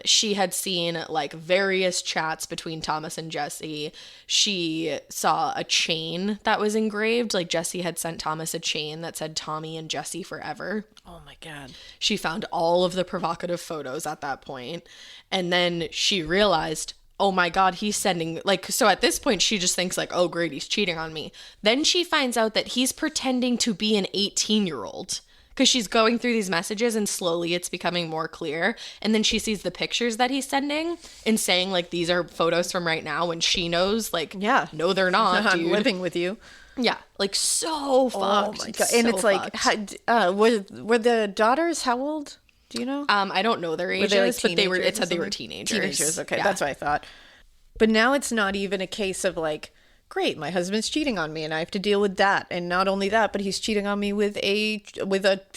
She had seen like various chats between Thomas and Jesse. She saw a chain that was engraved. Like Jesse had sent Thomas a chain that said Tommy and Jesse forever. Oh my God. She found all of the provocative photos at that point. And then she realized, oh my God, he's sending like, so at this point she just thinks like, oh great, he's cheating on me. Then she finds out that he's pretending to be an 18-year-old. Because she's going through these messages and slowly it's becoming more clear. And then she sees the pictures that he's sending and saying like, these are photos from right now. And she knows like, no, they're not, I'm dude. living with you. Yeah. Like so fucked. Oh my God. And it's like, were the daughters how old? Do you know? I don't know their ages, but it said they were teenagers. Teenagers, okay. Yeah. That's what I thought. But now it's not even a case of like, great, my husband's cheating on me and I have to deal with that. And not only that, but he's cheating on me with a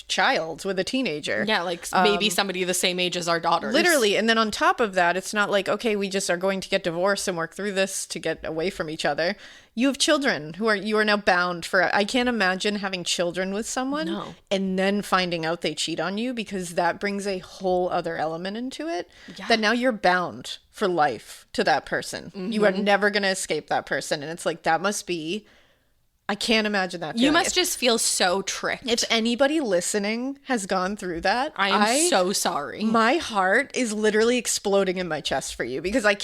child, with a teenager. Yeah, like maybe somebody the same age as our daughters. Literally. And then on top of that, it's not like, okay, we just are going to get divorced and work through this to get away from each other. You have children you are now bound for. I can't imagine having children with someone and then finding out they cheat on you, because that brings a whole other element into it. Yeah. That now you're bound for life to that person. Mm-hmm. You are never going to escape that person. And it's like, that must be, I can't imagine that feeling. You must just feel so tricked. If anybody listening has gone through that, I am so sorry. My heart is literally exploding in my chest for you, because I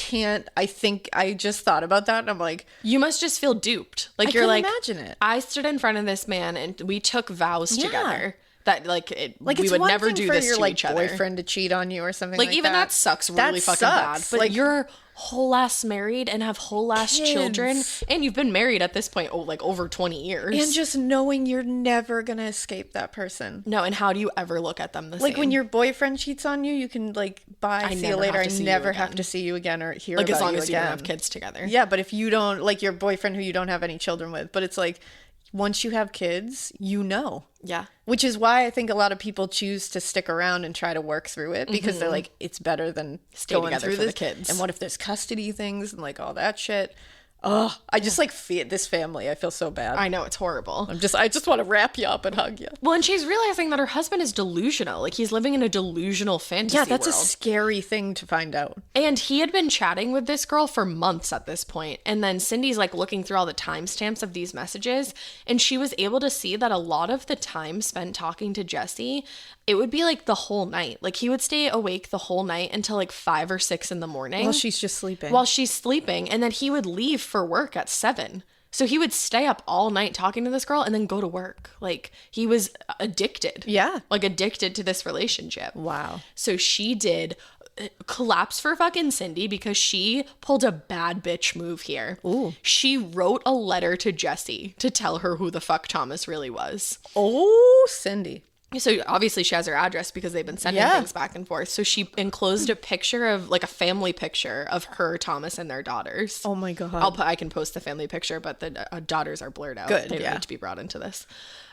just thought about that and I'm like, you must just feel duped. Like you're like, imagine it. I stood in front of this man and we took vows together. That we would never do this to each other. Boyfriend to cheat on you or something like that. Like even that sucks really fucking bad. But like, you're whole ass married and have whole ass children, and you've been married at this point like over 20 years. And just knowing you're never gonna escape that person. No, and how do you ever look at them the same? Like when your boyfriend cheats on you, you can like bye, see you later. I never have to see you again or hear about you again. Like as long as you don't have kids together. Yeah, but if you don't, like your boyfriend who you don't have any children with, but it's like, once you have kids, you know. Yeah. Which is why I think a lot of people choose to stick around and try to work through it, because they're like, it's better than going through this. The kids. And what if there's custody things and like all that shit? Oh, I just like feel this family. I feel so bad. I know, it's horrible. I just want to wrap you up and hug you. Well, and she's realizing that her husband is delusional. Like he's living in a delusional fantasy world. Yeah, that's a scary thing to find out. And he had been chatting with this girl for months at this point. And then Cindy's like looking through all the timestamps of these messages, and she was able to see that a lot of the time spent talking to Jesse, it would be like the whole night. Like he would stay awake the whole night until like 5 or 6 in the morning. While she's just sleeping. While she's sleeping. And then he would leave for work at 7. So he would stay up all night talking to this girl and then go to work. Like he was addicted. Yeah. Like addicted to this relationship. Wow. So she did collapse for fucking Cindy because she pulled a bad bitch move here. Ooh. She wrote a letter to Jesse to tell her who the fuck Thomas really was. Oh, Cindy. So obviously she has her address because they've been sending things back and forth. So she enclosed a picture of like a family picture of her, Thomas, and their daughters. Oh my God. I can post the family picture, but the daughters are blurred out. Good. They don't need to be brought into this.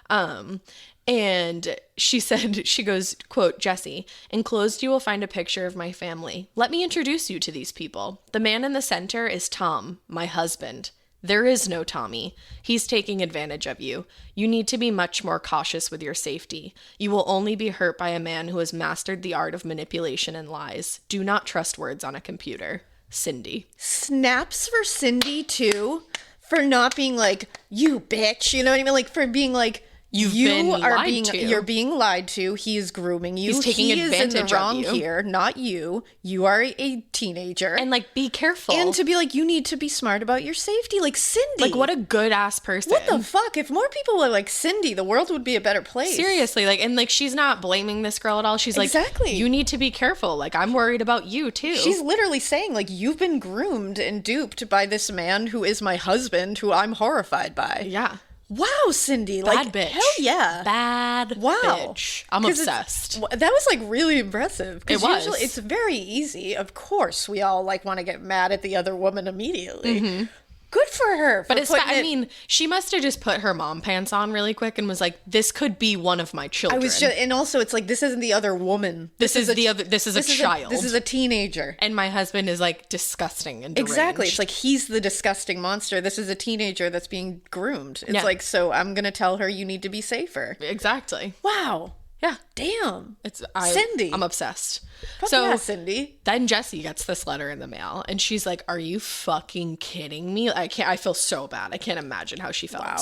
And she said, she goes, quote, Jesse, enclosed you will find a picture of my family. Let me introduce you to these people. The man in the center is Tom, my husband. There is no Tommy. He's taking advantage of you. You need to be much more cautious with your safety. You will only be hurt by a man who has mastered the art of manipulation and lies. Do not trust words on a computer. Cindy. Snaps for Cindy, too, for not being like, you bitch. You know what I mean? Like, for being like, You're being lied to. He is grooming you. He's taking advantage is in the wrong of you. here, not you. You are a teenager. And like, be careful. And to be like, you need to be smart about your safety. Like Cindy. Like, what a good ass person. What the fuck? If more people were like Cindy, the world would be a better place. Seriously. Like, and like, she's not blaming this girl at all. She's like, exactly. You need to be careful. Like, I'm worried about you too. She's literally saying like, you've been groomed and duped by this man who is my husband, who I'm horrified by. Yeah. Wow, Cindy. Bad like, bitch. hell yeah. Bad bitch. I'm obsessed. That was like really impressive. It was. Usually it's very easy. Of course, we all like want to get mad at the other woman immediately. Mm-hmm. Good for her. But I mean, she must have just put her mom pants on really quick and was like, "This could be one of my children." And also, it's like, this isn't the other woman. This is a child. This is a teenager. And my husband is like disgusting and deranged. Exactly. It's like, he's the disgusting monster. This is a teenager that's being groomed. It's like, so I'm gonna tell her you need to be safer. Exactly. Wow. Yeah. Damn. Cindy. I'm obsessed. Fuck yeah, Cindy. Then Jessie gets this letter in the mail and she's like, "Are you fucking kidding me? I feel so bad. I can't imagine how she felt." Wow.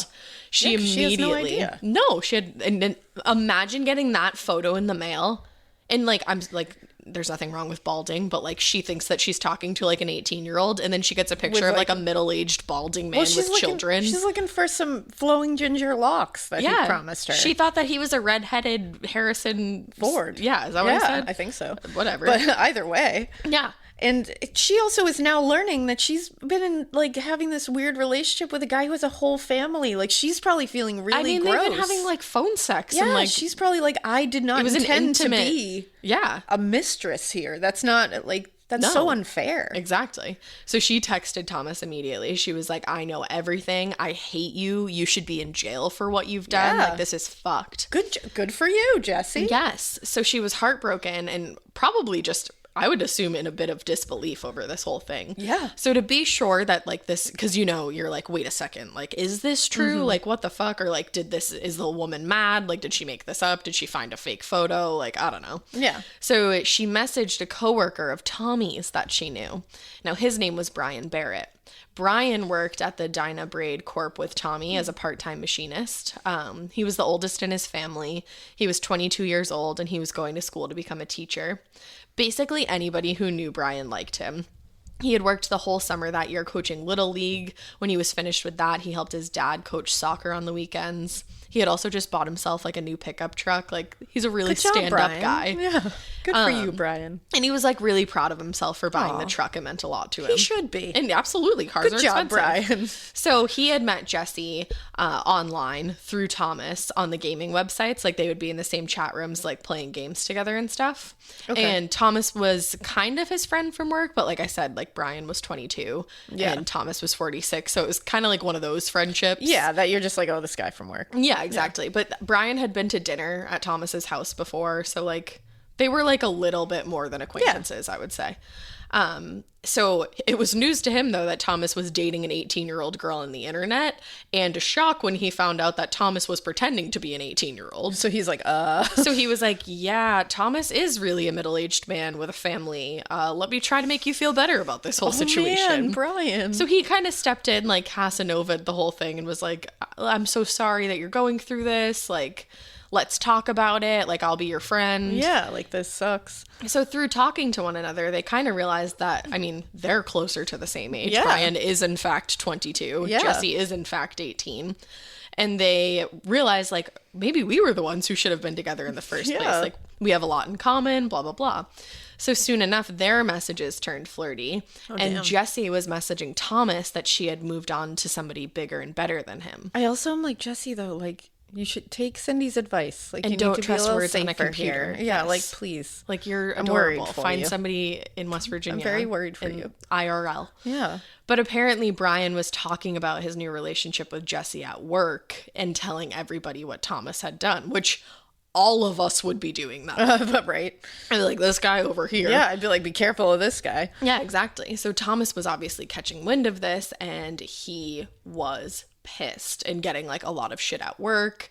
She immediately. She has no idea. No, she had. And imagine getting that photo in the mail. And like, I'm like, there's nothing wrong with balding, but like, she thinks that she's talking to like an 18-year-old, and then she gets a picture of like a middle-aged balding man with children. She's looking for some flowing ginger locks that he promised her. She thought that he was a redheaded Harrison Ford. Yeah, is that what I said? I think so. Whatever. But either way. Yeah. And she also is now learning that she's been in, like, having this weird relationship with a guy who has a whole family. Like, she's probably feeling really gross. They've been having, like, phone sex. Yeah, and, like, she's probably like, I did not intend to be a mistress here. That's not, like, that's so unfair. Exactly. So she texted Thomas immediately. She was like, "I know everything. I hate you. You should be in jail for what you've done. Like, this is fucked." Good for you, Jessie. Yes. So she was heartbroken and probably just, I would assume, in a bit of disbelief over this whole thing. Yeah. So to be sure that like this, because you're like, wait a second, like, is this true? Mm-hmm. Like, what the fuck? Or like, is the woman mad? Like, did she make this up? Did she find a fake photo? Like, I don't know. Yeah. So she messaged a coworker of Tommy's that she knew. Now, his name was Brian Barrett. Brian worked at the Dyna Braid Corp with Tommy as a part-time machinist. He was the oldest in his family. He was 22 years old, and he was going to school to become a teacher. Basically, anybody who knew Brian liked him. He had worked the whole summer that year coaching Little League. When he was finished with that, he helped his dad coach soccer on the weekends. He had also just bought himself like a new pickup truck. Like, he's a really stand-up guy. Yeah. Good for you, Brian. And he was like really proud of himself for buying the truck. It meant a lot to him. He should be. And absolutely, cars are expensive. Good job, Brian. So he had met Jessie online through Thomas on the gaming websites. Like, they would be in the same chat rooms, like playing games together and stuff. Okay. And Thomas was kind of his friend from work, but like I said, like, Brian was 22 and Thomas was 46. So it was kind of like one of those friendships. Yeah, that you're just like, oh, this guy from work. Yeah, exactly. Yeah. But Brian had been to dinner at Thomas's house before. So like, they were like a little bit more than acquaintances, I would say. So it was news to him, though, that Thomas was dating an 18-year-old girl on the internet, and a shock when he found out that Thomas was pretending to be an 18-year-old. So he's like, So he was like, yeah, Thomas is really a middle-aged man with a family. Let me try to make you feel better about this whole situation. Man, Brian. So he kind of stepped in, like, Casanova the whole thing and was like, I'm so sorry that you're going through this. Like, let's talk about it. Like, I'll be your friend. Yeah, like, this sucks. So through talking to one another, they kind of realized that, I mean, they're closer to the same age. Yeah. Brian is, in fact, 22. Yeah. Jessie is, in fact, 18. And they realized, like, maybe we were the ones who should have been together in the first place. Like, we have a lot in common, blah, blah, blah. So soon enough, their messages turned flirty. And Jessie was messaging Thomas that she had moved on to somebody bigger and better than him. I also am like, Jessie, though, like, you should take Cindy's advice. Like, and you don't need to trust be a words on a computer. computer. Yeah, yes. like, please. Like, you're I'm adorable. worried for Find you. somebody in West Virginia. I'm very worried for you. IRL. Yeah. But apparently Brian was talking about his new relationship with Jessie at work and telling everybody what Thomas had done, which all of us would be doing that. Right. I'd be like, this guy over here. Yeah, I'd be like, be careful of this guy. Yeah, exactly. So Thomas was obviously catching wind of this, and he was pissed and getting like a lot of shit at work.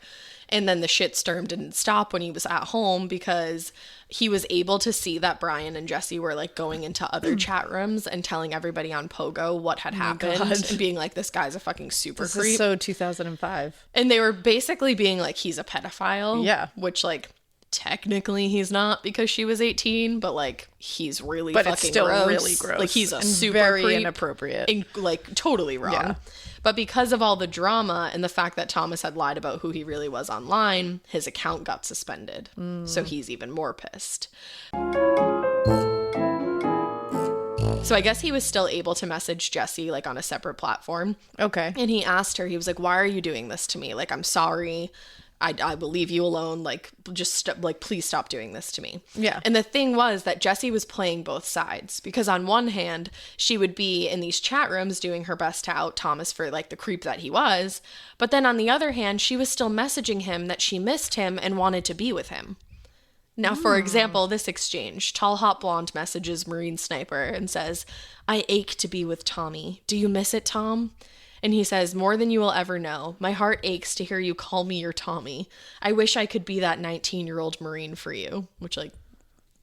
And then the shitstorm didn't stop when he was at home because he was able to see that Brian and Jesse were like going into other chat rooms and telling everybody on Pogo what had happened and being like, this guy's a fucking super This creep. is so 2005. And they were basically being like, he's a pedophile. Yeah. Which like technically he's not because she was 18, but like he's really But fucking it's still gross. really gross. Like he's a and super very creep. inappropriate. And, like totally wrong. Yeah. But because of all the drama and the fact that Thomas had lied about who he really was online, his account got suspended. So he's even more pissed. So I guess he was still able to message Jesse like on a separate platform. Okay. And he asked her, he was like, why are you doing this to me? Like, I'm sorry. I will leave you alone. Like, just like, please stop doing this to me. Yeah. And the thing was that Jesse was playing both sides because on one hand, she would be in these chat rooms doing her best to out Thomas for like the creep that he was. But then on the other hand, she was still messaging him that she missed him and wanted to be with him. Now, for example, this exchange, TallHotBlond messages Marine Sniper and says, I ache to be with Tommy. Do you miss it, Tom? And he says, more than you will ever know. My heart aches to hear you call me your Tommy. I wish I could be that 19-year-old Marine for you. Which like,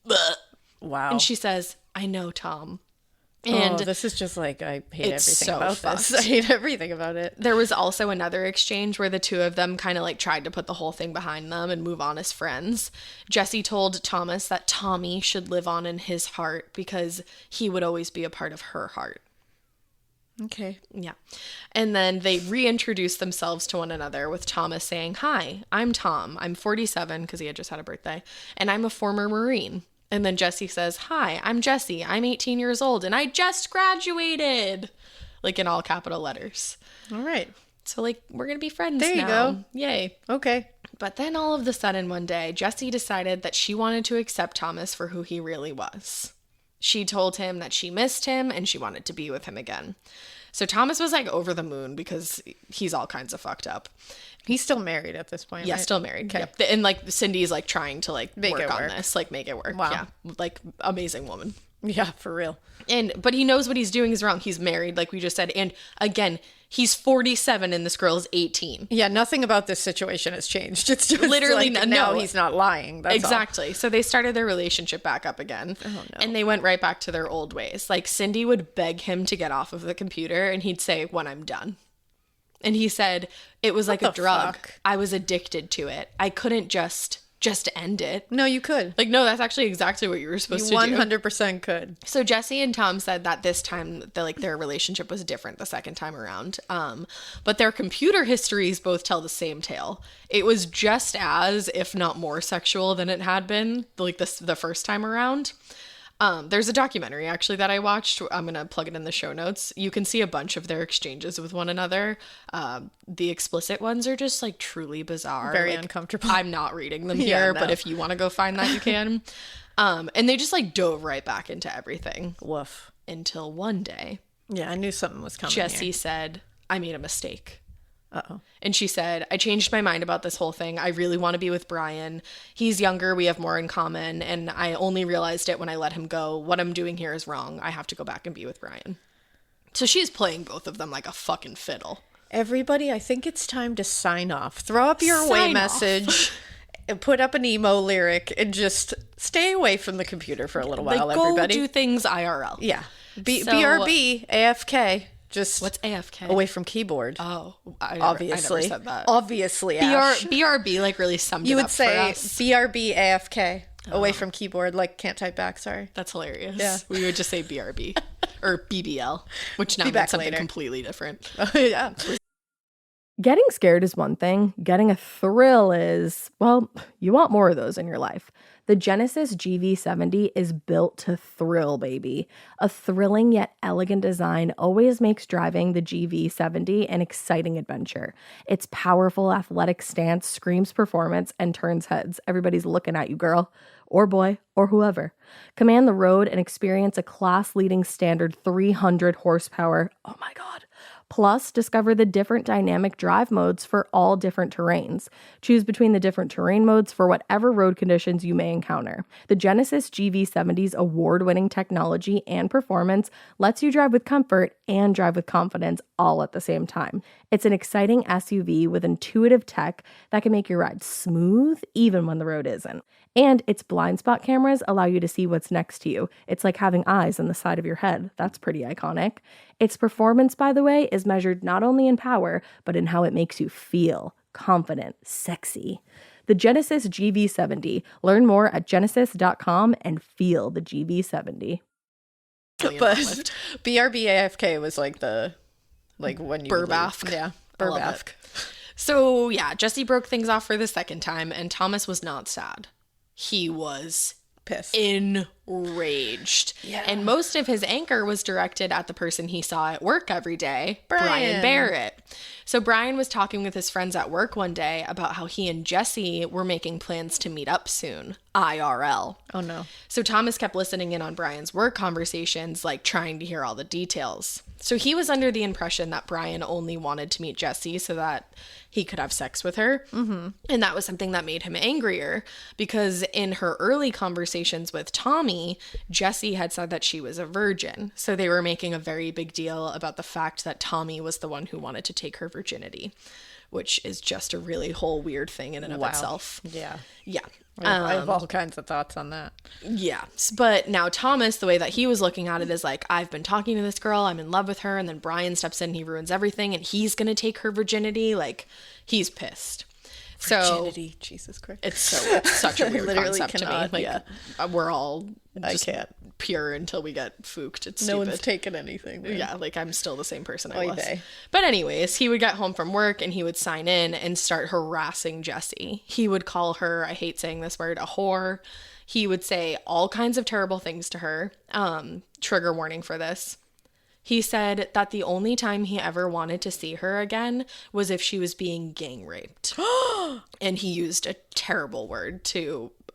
bleh. Wow. And she says, I know, Tom. And this is just like, I hate it's everything so about this. fucked. I hate everything about it. There was also another exchange where the two of them kind of like tried to put the whole thing behind them and move on as friends. Jesse told Thomas that Tommy should live on in his heart because he would always be a part of her heart. Okay. Yeah. And then they reintroduced themselves to one another with Thomas saying, hi, I'm Tom. I'm 47 because he had just had a birthday. And I'm a former Marine. And then Jesse says, hi, I'm Jesse. I'm 18 years old and I just graduated. Like in all capital letters. All right. So like, we're going to be friends There you now. go. Yay. Okay. But then all of a sudden one day, Jesse decided that she wanted to accept Thomas for who he really was. She told him that she missed him and she wanted to be with him again. So Thomas was like over the moon because he's all kinds of fucked up. He's still married at this point, Yeah, right? still married. Okay. Yep. And like Cindy's like trying to like Make work it on work. this, like make it work. Wow. Yeah. Like amazing woman. Yeah, for real. But he knows what he's doing is wrong. He's married, like we just said. And again, he's 47 and this girl is 18. Yeah, nothing about this situation has changed. It's just Literally like, no. now he's not lying. That's Exactly. So they started their relationship back up again. Oh, no. And they went right back to their old ways. Like Cindy would beg him to get off of the computer and he'd say, when I'm done. And he said, it was like a the drug. fuck? I was addicted to it. I couldn't just end it. No, you could. Like, no, that's actually exactly what you were supposed to do. 100% could. So Jesse and Tom said that this time, their relationship was different the second time around. But their computer histories both tell the same tale. It was just as, if not more sexual than it had been, like the first time around. There's a documentary actually that I watched. I'm going to plug it in the show notes. You can see a bunch of their exchanges with one another. The explicit ones are just like truly bizarre. Very Like, uncomfortable. I'm not reading them Yeah, here, no. but if you want to go find that, you can. And they just like dove right back into everything Woof. until one day Yeah, I knew something was coming Jesse here. said, I made a mistake. Uh-oh. And she said, I changed my mind about this whole thing. I really want to be with Brian. He's younger. We have more in common. And I only realized it when I let him go. What I'm doing here is wrong. I have to go back and be with Brian. So she's playing both of them like a fucking fiddle. Everybody, I think it's time to sign off. Throw up your away Sign off. message and put up an emo lyric and just stay away from the computer for a little while, Like, go everybody. do things IRL. Yeah. So- BRB, AFK. Just What's AFK? away from keyboard. Oh, I Obviously. never said that. Obviously, Ash. BRB like really summed You it would up for say us. BRB, AFK. Away from keyboard, like can't type back, sorry. That's hilarious. Yeah. We would just say BRB or BBL, which now Be means back something later. completely different. Yeah. Getting scared is one thing. Getting a thrill is, well, you want more of those in your life. The Genesis GV70 is built to thrill, baby. A thrilling yet elegant design always makes driving the GV70 an exciting adventure. Its powerful athletic stance screams performance and turns heads. Everybody's looking at you, girl, or boy, or whoever. Command the road and experience a class-leading standard 300 horsepower. Oh my God. Plus, discover the different dynamic drive modes for all different terrains. Choose between the different terrain modes for whatever road conditions you may encounter. The Genesis GV70's award-winning technology and performance lets you drive with comfort and drive with confidence all at the same time. It's an exciting SUV with intuitive tech that can make your ride smooth even when the road isn't. And its blind spot cameras allow you to see what's next to you. It's like having eyes on the side of your head. That's pretty iconic. Its performance, by the way, is measured not only in power, but in how it makes you feel confident, sexy. The Genesis GV70. Learn more at genesis.com and feel the GV70. But BRBAFK was like when you Burbath. Yeah, Burbath. So yeah, Jesse broke things off for the second time, and Thomas was not sad. He was pissed, enraged. Yeah. And most of his anger was directed at the person he saw at work every day, Brian Barrett. So Brian was talking with his friends at work one day about how he and Jesse were making plans to meet up soon, IRL. Oh no. So Thomas kept listening in on Brian's work conversations, like trying to hear all the details. So he was under the impression that Brian only wanted to meet Jesse so that he could have sex with her. Mm-hmm. And that was something that made him angrier because in her early conversations with Tommy, Jesse had said that she was a virgin. So they were making a very big deal about the fact that Tommy was the one who wanted to take her virginity, which is just a really whole weird thing in and of itself. Yeah. Yeah. I have all kinds of thoughts on that. Yeah. But now Thomas, the way that he was looking at it is like, I've been talking to this girl, I'm in love with her, and then Brian steps in and he ruins everything, and he's going to take her virginity. Like, he's pissed. Virginity, so, Jesus Christ. It's such a weird concept to me. Like, we're all just pure until we get fooked. It's stupid. No one's taken anything. Man. Yeah, like I'm still the same person I was. But anyways, he would get home from work and he would sign in and start harassing Jesse. He would call her, I hate saying this word, a whore. He would say all kinds of terrible things to her. Trigger warning for this. He said that the only time he ever wanted to see her again was if she was being gang raped. And he used a terrible word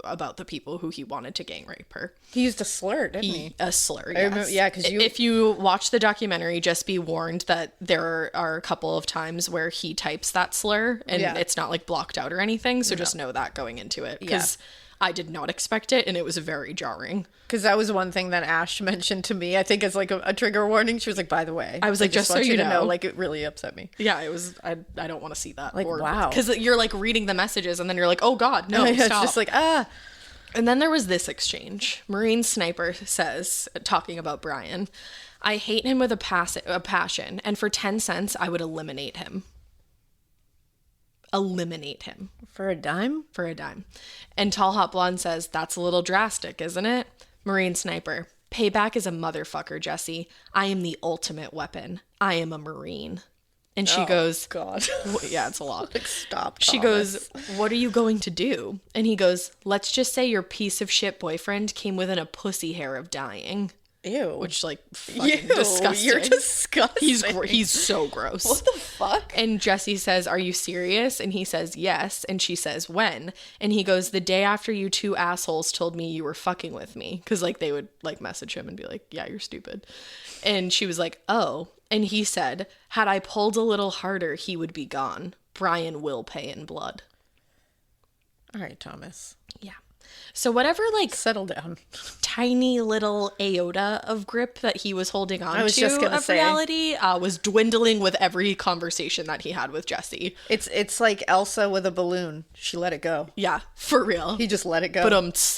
about the people who he wanted to gang rape her. He used a slur, didn't he? A slur, yes. Remember, yeah, because if you watch the documentary, just be warned that there are a couple of times where he types that slur and it's not like blocked out or anything. So just know that going into it. Because I did not expect it, and it was very jarring. Because that was one thing that Ash mentioned to me, I think, as like a trigger warning. She was like, by the way. I was like, just so you know. Like, it really upset me. Yeah, it was, I don't want to see that. Like, wow. Because you're like reading the messages, and then you're like, oh God, no, stop. It's just like, And then there was this exchange. Marine Sniper says, talking about Brian, I hate him with a passion, and for 10 cents, I would eliminate him. Eliminate him. For a dime? For a dime. And TallHotBlond says, that's a little drastic, isn't it? Marine Sniper, payback is a motherfucker, Jesse. I am the ultimate weapon. I am a Marine. And she goes, God. Yeah, it's a lot. Like, stop, She goes, what are you going to do? And he goes, let's just say your piece of shit boyfriend came within a pussy hair of dying. Ew. Which, like, fucking disgusting. You're disgusting. He's so gross. What the fuck? And Jesse says, are you serious? And he says, yes. And she says, when? And he goes, the day after you two assholes told me you were fucking with me. Because, like, they would, like, message him and be like, yeah, you're stupid. And she was like, oh. And he said, had I pulled a little harder, he would be gone. Brian will pay in blood. All right, Thomas. Yeah. So whatever, like, settle down, tiny little iota of grip that he was holding on to of say, reality was dwindling with every conversation that he had with Jesse. It's like Elsa with a balloon. She let it go. Yeah, for real. He just let it go.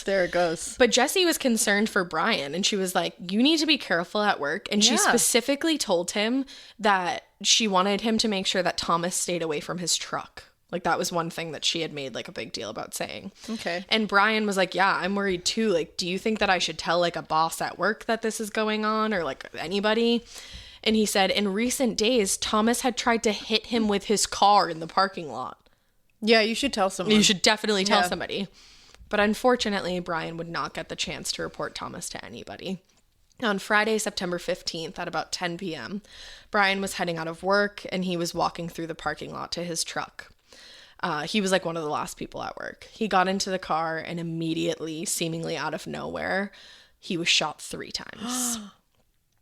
There it goes. But Jesse was concerned for Brian, and she was like, you need to be careful at work. And she specifically told him that she wanted him to make sure that Thomas stayed away from his truck. Like, that was one thing that she had made, like, a big deal about saying. Okay. And Brian was like, yeah, I'm worried too. Like, do you think that I should tell, like, a boss at work that this is going on, or, like, anybody? And he said, in recent days, Thomas had tried to hit him with his car in the parking lot. Yeah, you should tell someone. You should definitely tell somebody. But unfortunately, Brian would not get the chance to report Thomas to anybody. On Friday, September 15th at about 10 p.m., Brian was heading out of work, and he was walking through the parking lot to his truck. He was like one of the last people at work. He got into the car and immediately, seemingly out of nowhere, he was shot 3 times.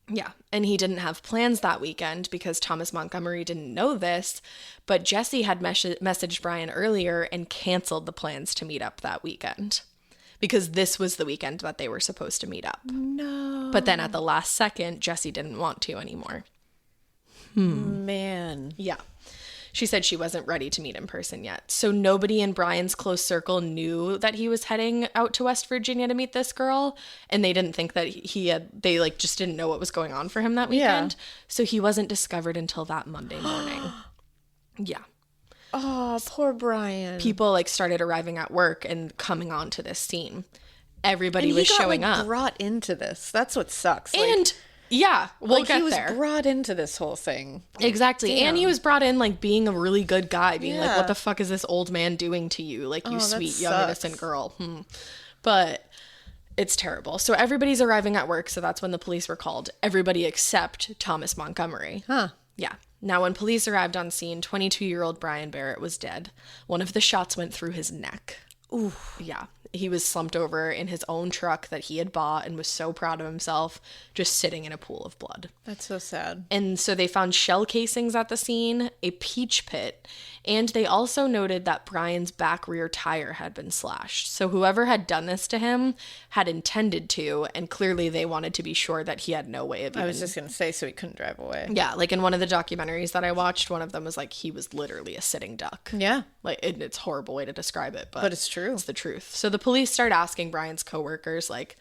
Yeah, and he didn't have plans that weekend because Thomas Montgomery didn't know this, but Jesse had messaged Brian earlier and canceled the plans to meet up that weekend because this was the weekend that they were supposed to meet up. No. But then at the last second, Jesse didn't want to anymore. Man. Yeah. She said she wasn't ready to meet in person yet. So nobody in Brian's close circle knew that he was heading out to West Virginia to meet this girl. And they didn't think that they like just didn't know what was going on for him that weekend. Yeah. So he wasn't discovered until that Monday morning. Yeah. Oh, poor Brian. People like started arriving at work and coming on to this scene. Everybody was showing up. Brought into this. That's what sucks. And yeah, we'll get he was there. Brought into this whole thing. Exactly. Damn. And he was brought in like being a really good guy, being like, what the fuck is this old man doing to you? Like, you sweet, young, innocent girl. But it's terrible. So everybody's arriving at work. So that's when the police were called. Everybody except Thomas Montgomery. Huh. Yeah. Now, when police arrived on scene, 22-year-old Brian Barrett was dead. One of the shots went through his neck. Ooh. Yeah. He was slumped over in his own truck that he had bought and was so proud of himself, just sitting in a pool of blood. That's so sad. And so they found shell casings at the scene, a peach pit, and they also noted that Brian's back rear tire had been slashed. So whoever had done this to him had intended to, and clearly they wanted to be sure that he had no way of even... I was just going to say, so he couldn't drive away. Yeah, like in one of the documentaries that I watched, one of them was like, he was literally a sitting duck. Yeah. Like, it's a horrible way to describe it, but it's true. It's the truth. So the police start asking Brian's coworkers, like,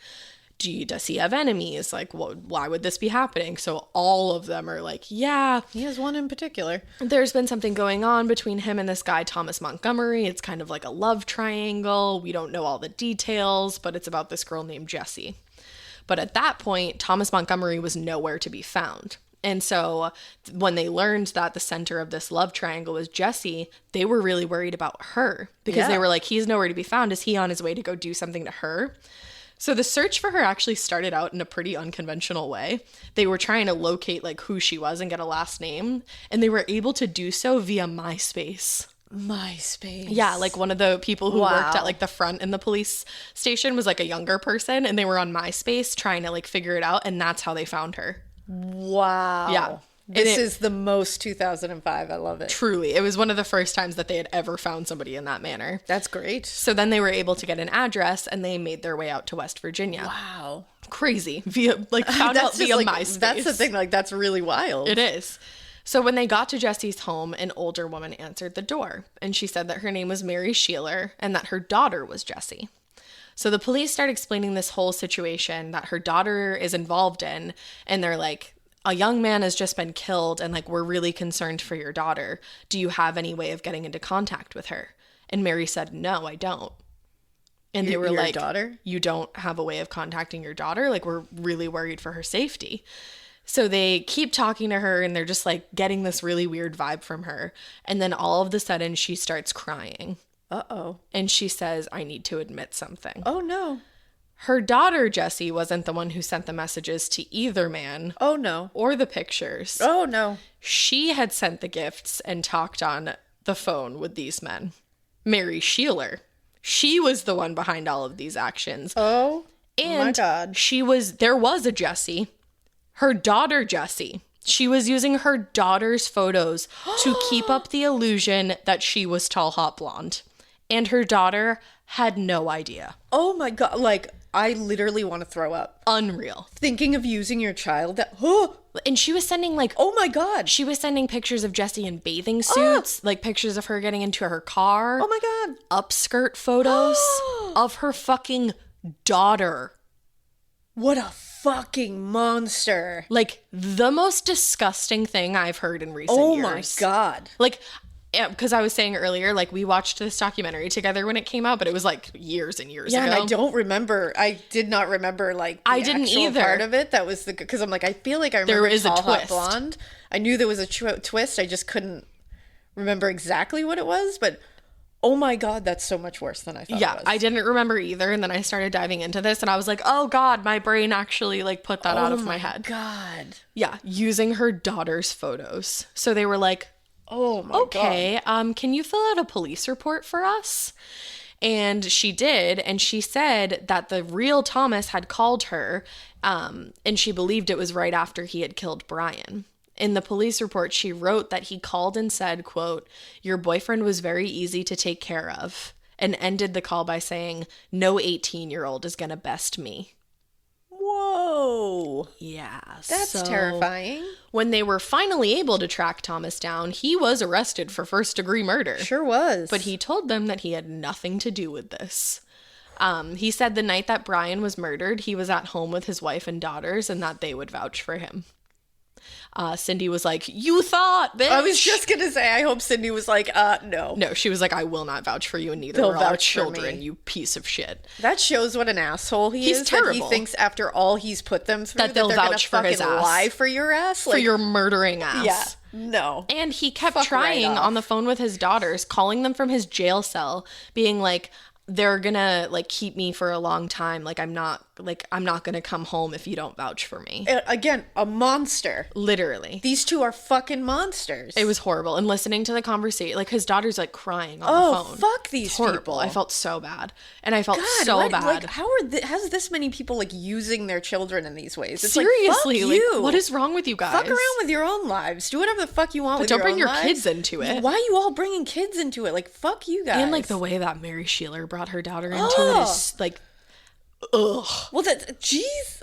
does he have enemies? Like, why would this be happening? So all of them are like, yeah. He has one in particular. There's been something going on between him and this guy, Thomas Montgomery. It's kind of like a love triangle. We don't know all the details, but it's about this girl named Jessie. But at that point, Thomas Montgomery was nowhere to be found. And so when they learned that the center of this love triangle was Jessie, they were really worried about her because they were like, he's nowhere to be found. Is he on his way to go do something to her? So the search for her actually started out in a pretty unconventional way. They were trying to locate like who she was and get a last name, and they were able to do so via MySpace. MySpace. Yeah, like one of the people who worked at like the front in the police station was like a younger person, and they were on MySpace trying to like figure it out, and that's how they found her. Wow. Yeah. This is the most 2005. I love it. Truly. It was one of the first times that they had ever found somebody in that manner. That's great. So then they were able to get an address and they made their way out to West Virginia. Wow. Crazy. Found out via MySpace. That's the thing. Like, that's really wild. It is. So when they got to Jessie's home, an older woman answered the door. And she said that her name was Mary Sheeler and that her daughter was Jessie. So the police start explaining this whole situation that her daughter is involved in. And they're like, a young man has just been killed and like, we're really concerned for your daughter. Do you have any way of getting into contact with her? And Mary said, no, I don't. And they were your like, daughter? You don't have a way of contacting your daughter? Like, we're really worried for her safety. So they keep talking to her and they're just like getting this really weird vibe from her. And then all of a sudden she starts crying. Uh-oh. And she says, I need to admit something. Oh, no. Her daughter, Jessie, wasn't the one who sent the messages to either man. Oh, no. Or the pictures. Oh, no. She had sent the gifts and talked on the phone with these men. Mary Sheeler. She was the one behind all of these actions. Oh, and my God. There was a Jessie. Her daughter, Jessie. She was using her daughter's photos to keep up the illusion that she was TallHotBlond. And her daughter had no idea. Oh, my God. Like, I literally want to throw up. Unreal. Thinking of using your child. Oh. And she was sending like... Oh, my God. She was sending pictures of Jessie in bathing suits. Like pictures of her getting into her car. Oh, my God. Upskirt photos of her fucking daughter. What a fucking monster. Like the most disgusting thing I've heard in recent years. Oh, my God. Like... because I was saying earlier, like, we watched this documentary together when it came out, but it was, like, years and years ago. Yeah, and I don't remember. I did not remember, like, the I didn't actual either. part of it. That was the... Because I'm like, I feel like I remember there is a twist. Blonde. I knew there was a twist. I just couldn't remember exactly what it was. But, oh, my God, that's so much worse than I thought it was. I didn't remember either. And then I started diving into this, and I was like, oh, God, my brain actually, like, put that out of my head. God. Yeah, using her daughter's photos. So they were like... Oh my God. Okay, can you fill out a police report for us? And she did, and she said that the real Thomas had called her, and she believed it was right after he had killed Brian. In the police report, she wrote that he called and said, quote, "Your boyfriend was very easy to take care of," and ended the call by saying, "No 18-year-old is gonna best me." Whoa. Yeah. That's terrifying. When they were finally able to track Thomas down, he was arrested for first-degree murder. Sure was. But he told them that he had nothing to do with this. He said the night that Brian was murdered, he was at home with his wife and daughters and that they would vouch for him. Cindy was like, "You thought, bitch." I was just going to say, I hope Cindy was like, no. No, she was like, "I will not vouch for you, and neither They'll will our vouch for children, me. you piece of shit." That shows what an asshole He's is. terrible. That he thinks after all he's put them through That they'll they're gonna vouch for his fucking ass. lie for your ass. For your murdering ass. Yeah. No. And he kept Fuck trying right off. on the phone with his daughters, calling them from his jail cell, being like, "They're gonna like keep me for a long time. I'm not gonna come home if you don't vouch for me." Again, a monster. Literally. These two are fucking monsters. It was horrible. And listening to the conversation, like his daughter's like crying on the phone. Fuck these It's horrible. people. I felt so bad. And I felt God, so what- bad. Like, how's this many people like using their children in these ways? It's Seriously, like, fuck you. what is wrong with you guys? Fuck around with your own lives. Do whatever the fuck you want But with don't your bring own your lives. kids into it. Why are you all bringing kids into it? Like, fuck you guys. And like the way that Mary Sheeler brought her daughter into it is like, ugh. Well, that, jeez.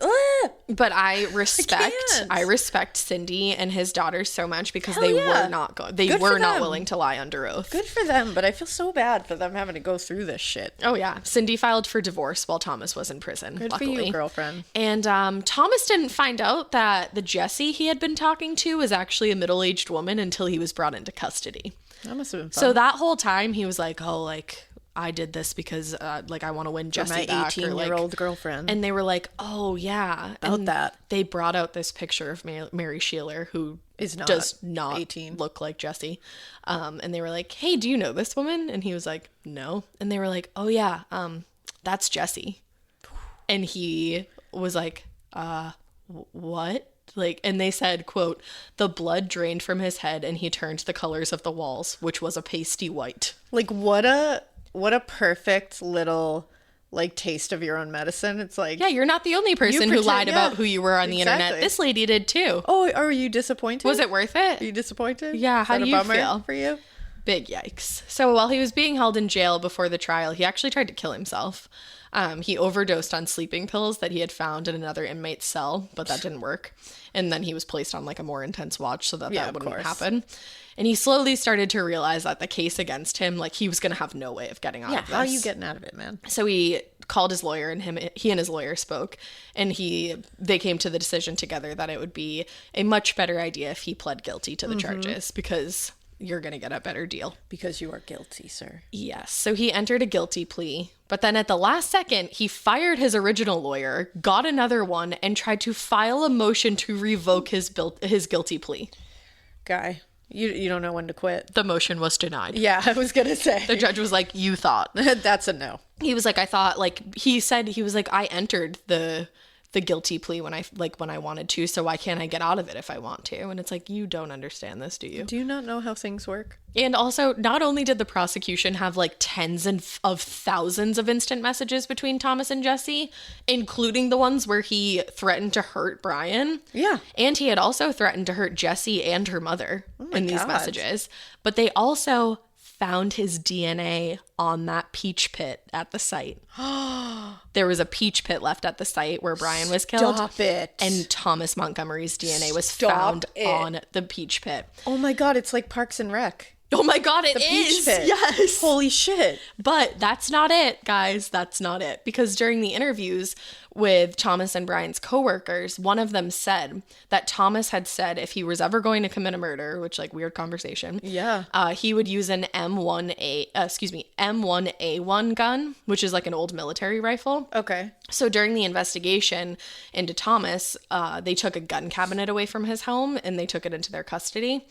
But I respect can't. Cindy and his daughters so much because Hell they yeah. were not they Good were for not them. willing to lie under oath. Good for them, but I feel so bad for them having to go through this shit. Oh yeah, Cindy filed for divorce while Thomas was in prison. Good luckily. for you, girlfriend. And Thomas didn't find out that the Jessie he had been talking to was actually a middle-aged woman until he was brought into custody. That must have been fun. So that whole time he was like, "Oh, like I did this because like I want to win Jessie my back." 18-year-old girlfriend. And they were like, "Oh yeah," About that. They brought out this picture of Mary Sheeler, who does not 18. look like Jessie. And they were like, "Hey, do you know this woman?" And he was like, "No." And they were like, "Oh yeah, that's Jessie." And he was like, what? Like, and they said, quote, "The blood drained from his head and he turned the colors of the walls, which was a pasty white." Like, what a perfect little like taste of your own medicine. It's like, Yeah, you're not the only person who pretend- lied yeah, about who you were on the internet. exactly. This lady did too. oh, are you disappointed? Was it worth it? Are you disappointed? Yeah, Is how that do a you bummer feel? for you? Big yikes. So while he was being held in jail before the trial, he actually tried to kill himself. He overdosed on sleeping pills that he had found in another inmate's cell, but that didn't work. And then he was placed on like a more intense watch so that Yeah, that of wouldn't course. happen. And he slowly started to realize that the case against him, like he was going to have no way of getting out Yeah, of this. how are you getting out of it, man? So he called his lawyer and he and his lawyer spoke, and they came to the decision together that it would be a much better idea if he pled guilty to the charges because you're going to get a better deal. Because you are guilty, sir. Yes. So he entered a guilty plea, but then at the last second, he fired his original lawyer, got another one, and tried to file a motion to revoke his guilty plea. Guy, you don't know when to quit. The motion was denied. Yeah, I was gonna say. The judge was like, "You thought." That's a no. He was like, "I thought," like he said, he was like, "I entered the guilty plea when I wanted to, so why can't I get out of it if I want to?" And it's like, you don't understand this, do you? Do you not know how things work? And also, not only did the prosecution have like tens of thousands of instant messages between Thomas and Jessie, including the ones where he threatened to hurt Brian. Yeah. And he had also threatened to hurt Jessie and her mother in these God. messages. But they also found his DNA on that peach pit at the site. There was a peach pit left at the site where Brian was killed. Stop it. And Thomas Montgomery's DNA was Stop found it. on the peach pit. Oh my God, it's like Parks and Rec. Oh my God, it The peach is. pit. Yes. Holy shit. But that's not it, guys. That's not it. Because during the interviews with Thomas and Brian's coworkers, one of them said that Thomas had said if he was ever going to commit a murder, which like weird conversation. Yeah. He would use an M1A1 gun, which is like an old military rifle. Okay. So during the investigation into Thomas, they took a gun cabinet away from his home and they took it into their custody.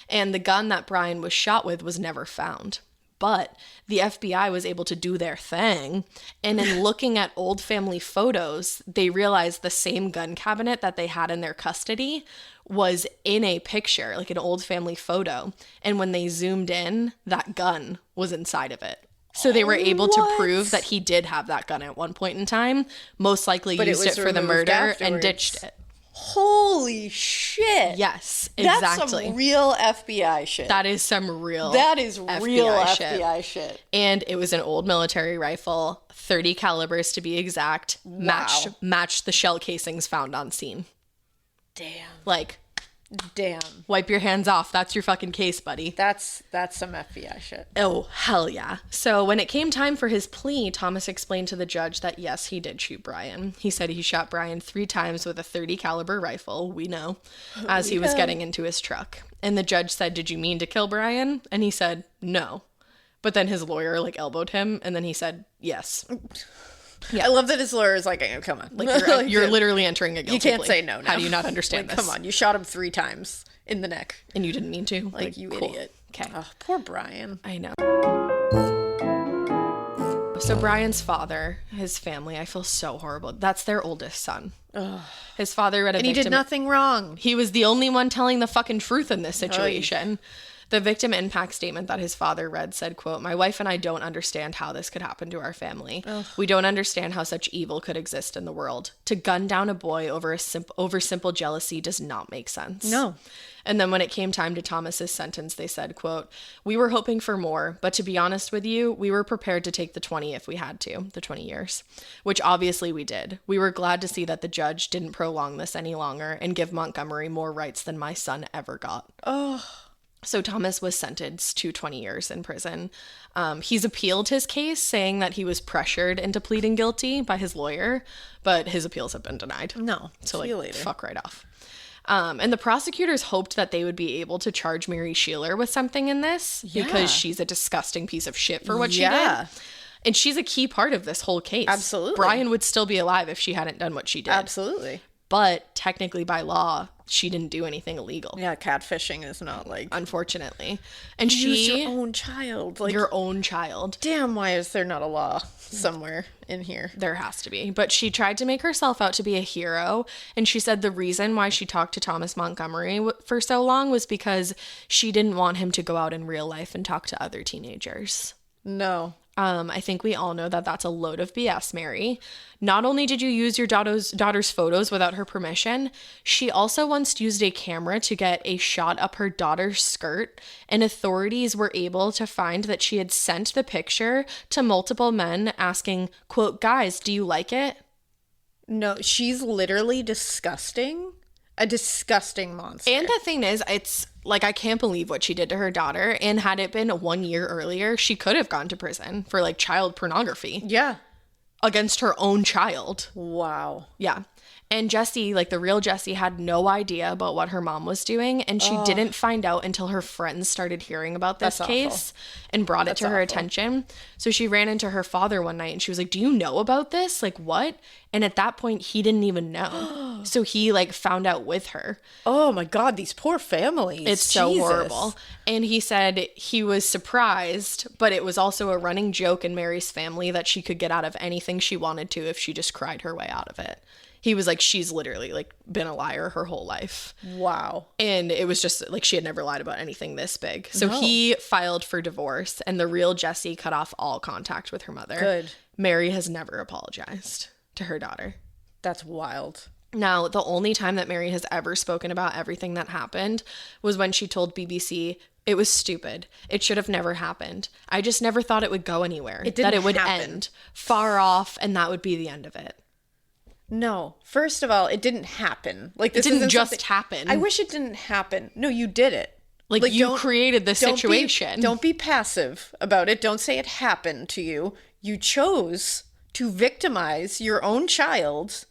And the gun that Brian was shot with was never found. But the FBI was able to do their thing. And in looking at old family photos, they realized the same gun cabinet that they had in their custody was in a picture, like an old family photo. And when they zoomed in, that gun was inside of it. So they were able to prove that he did have that gun at one point in time, most likely used it for the murder and ditched it. Holy shit. Yes, exactly. That's some real FBI shit. That is some real FBI shit. And it was an old military rifle, 30 calibers to be exact, matched the shell casings found on scene. Damn. Wipe your hands off. That's your fucking case, buddy. That's some FBI shit. Oh, hell yeah. So when it came time for his plea, Thomas explained to the judge that yes, he did shoot Brian. He said he shot Brian 3 times with a 30 caliber rifle, we know, as he was getting into his truck. And the judge said, "Did you mean to kill Brian?" And he said, "No." But then his lawyer elbowed him, and then he said, "Yes." Yeah. I love that his lawyer is like, oh, come on. You're literally entering a guilty You can't plea. say no. How do you not understand this? Come on, you shot him 3 times in the neck. And you didn't mean to? You cool. idiot. Okay. Oh, poor Brian. I know. So Brian's father, his family, I feel so horrible. That's their oldest son. Ugh. His father read a victim. And he did nothing wrong. He was the only one telling the fucking truth in this situation. The victim impact statement that his father read said, quote, "My wife and I don't understand how this could happen to our family. Ugh. We don't understand how such evil could exist in the world. To gun down a boy over simple jealousy does not make sense." No. And then when it came time to Thomas's sentence, they said, quote, "We were hoping for more, but to be honest with you, we were prepared to take the 20 if we had to, the 20 years, which obviously we did. We were glad to see that the judge didn't prolong this any longer and give Montgomery more rights than my son ever got." Oh. So Thomas was sentenced to 20 years in prison. He's appealed his case, saying that he was pressured into pleading guilty by his lawyer, but his appeals have been denied. No. So fuck right off. And the prosecutors hoped that they would be able to charge Mary Sheeler with something in this because she's a disgusting piece of shit for what she did. And she's a key part of this whole case. Absolutely. Brian would still be alive if she hadn't done what she did. Absolutely. But technically by law, she didn't do anything illegal. Yeah, catfishing is not unfortunately. And she used your own child. Your own child. Damn, why is there not a law somewhere in here? There has to be. But she tried to make herself out to be a hero. And she said the reason why she talked to Thomas Montgomery for so long was because she didn't want him to go out in real life and talk to other teenagers. No. I think we all know that that's a load of BS, Mary. Not only did you use your daughter's photos without her permission, she also once used a camera to get a shot up her daughter's skirt, and authorities were able to find that she had sent the picture to multiple men asking, quote, "Guys, do you like it?" No, she's literally disgusting. A disgusting monster. And the thing is, it's like, I can't believe what she did to her daughter. And had it been 1 year earlier, she could have gone to prison for child pornography. Yeah. Against her own child. Wow. Yeah. And Jessie, the real Jessie, had no idea about what her mom was doing. And she didn't find out until her friends started hearing about this case and brought it to her attention. So she ran into her father one night and she was like, "Do you know about this? What?" And at that point, he didn't even know. So he found out with her. Oh my God, these poor families. It's so horrible. And he said he was surprised, but it was also a running joke in Mary's family that she could get out of anything she wanted to if she just cried her way out of it. He was like, she's literally been a liar her whole life. Wow. And it was just she had never lied about anything this big. So he filed for divorce, and the real Jessie cut off all contact with her mother. Good. Mary has never apologized to her daughter. That's wild. Now, the only time that Mary has ever spoken about everything that happened was when she told BBC, "It was stupid. It should have never happened. I just never thought it would go anywhere. That it would end far off, and that would be the end of it." No. First of all, it didn't happen. This it didn't just happen. I wish it didn't happen. No, you did it. You created the situation. Don't be passive about it. Don't say it happened to you. You chose to victimize your own child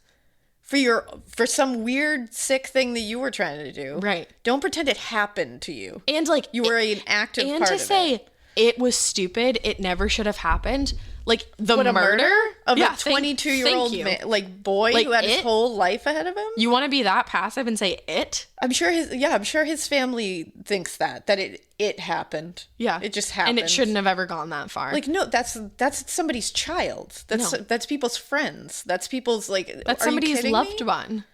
for some weird, sick thing that you were trying to do. Right. Don't pretend it happened to you. And you were an active part of it. And to say it was stupid, it never should have happened. The murder of a 22-year-old boy who had his whole life ahead of him. You want to be that passive and say it? I'm sure his family thinks that it happened. Yeah, it just happened, and it shouldn't have ever gone that far. No, that's somebody's child. That's people's friends. That's people's that's somebody's loved one.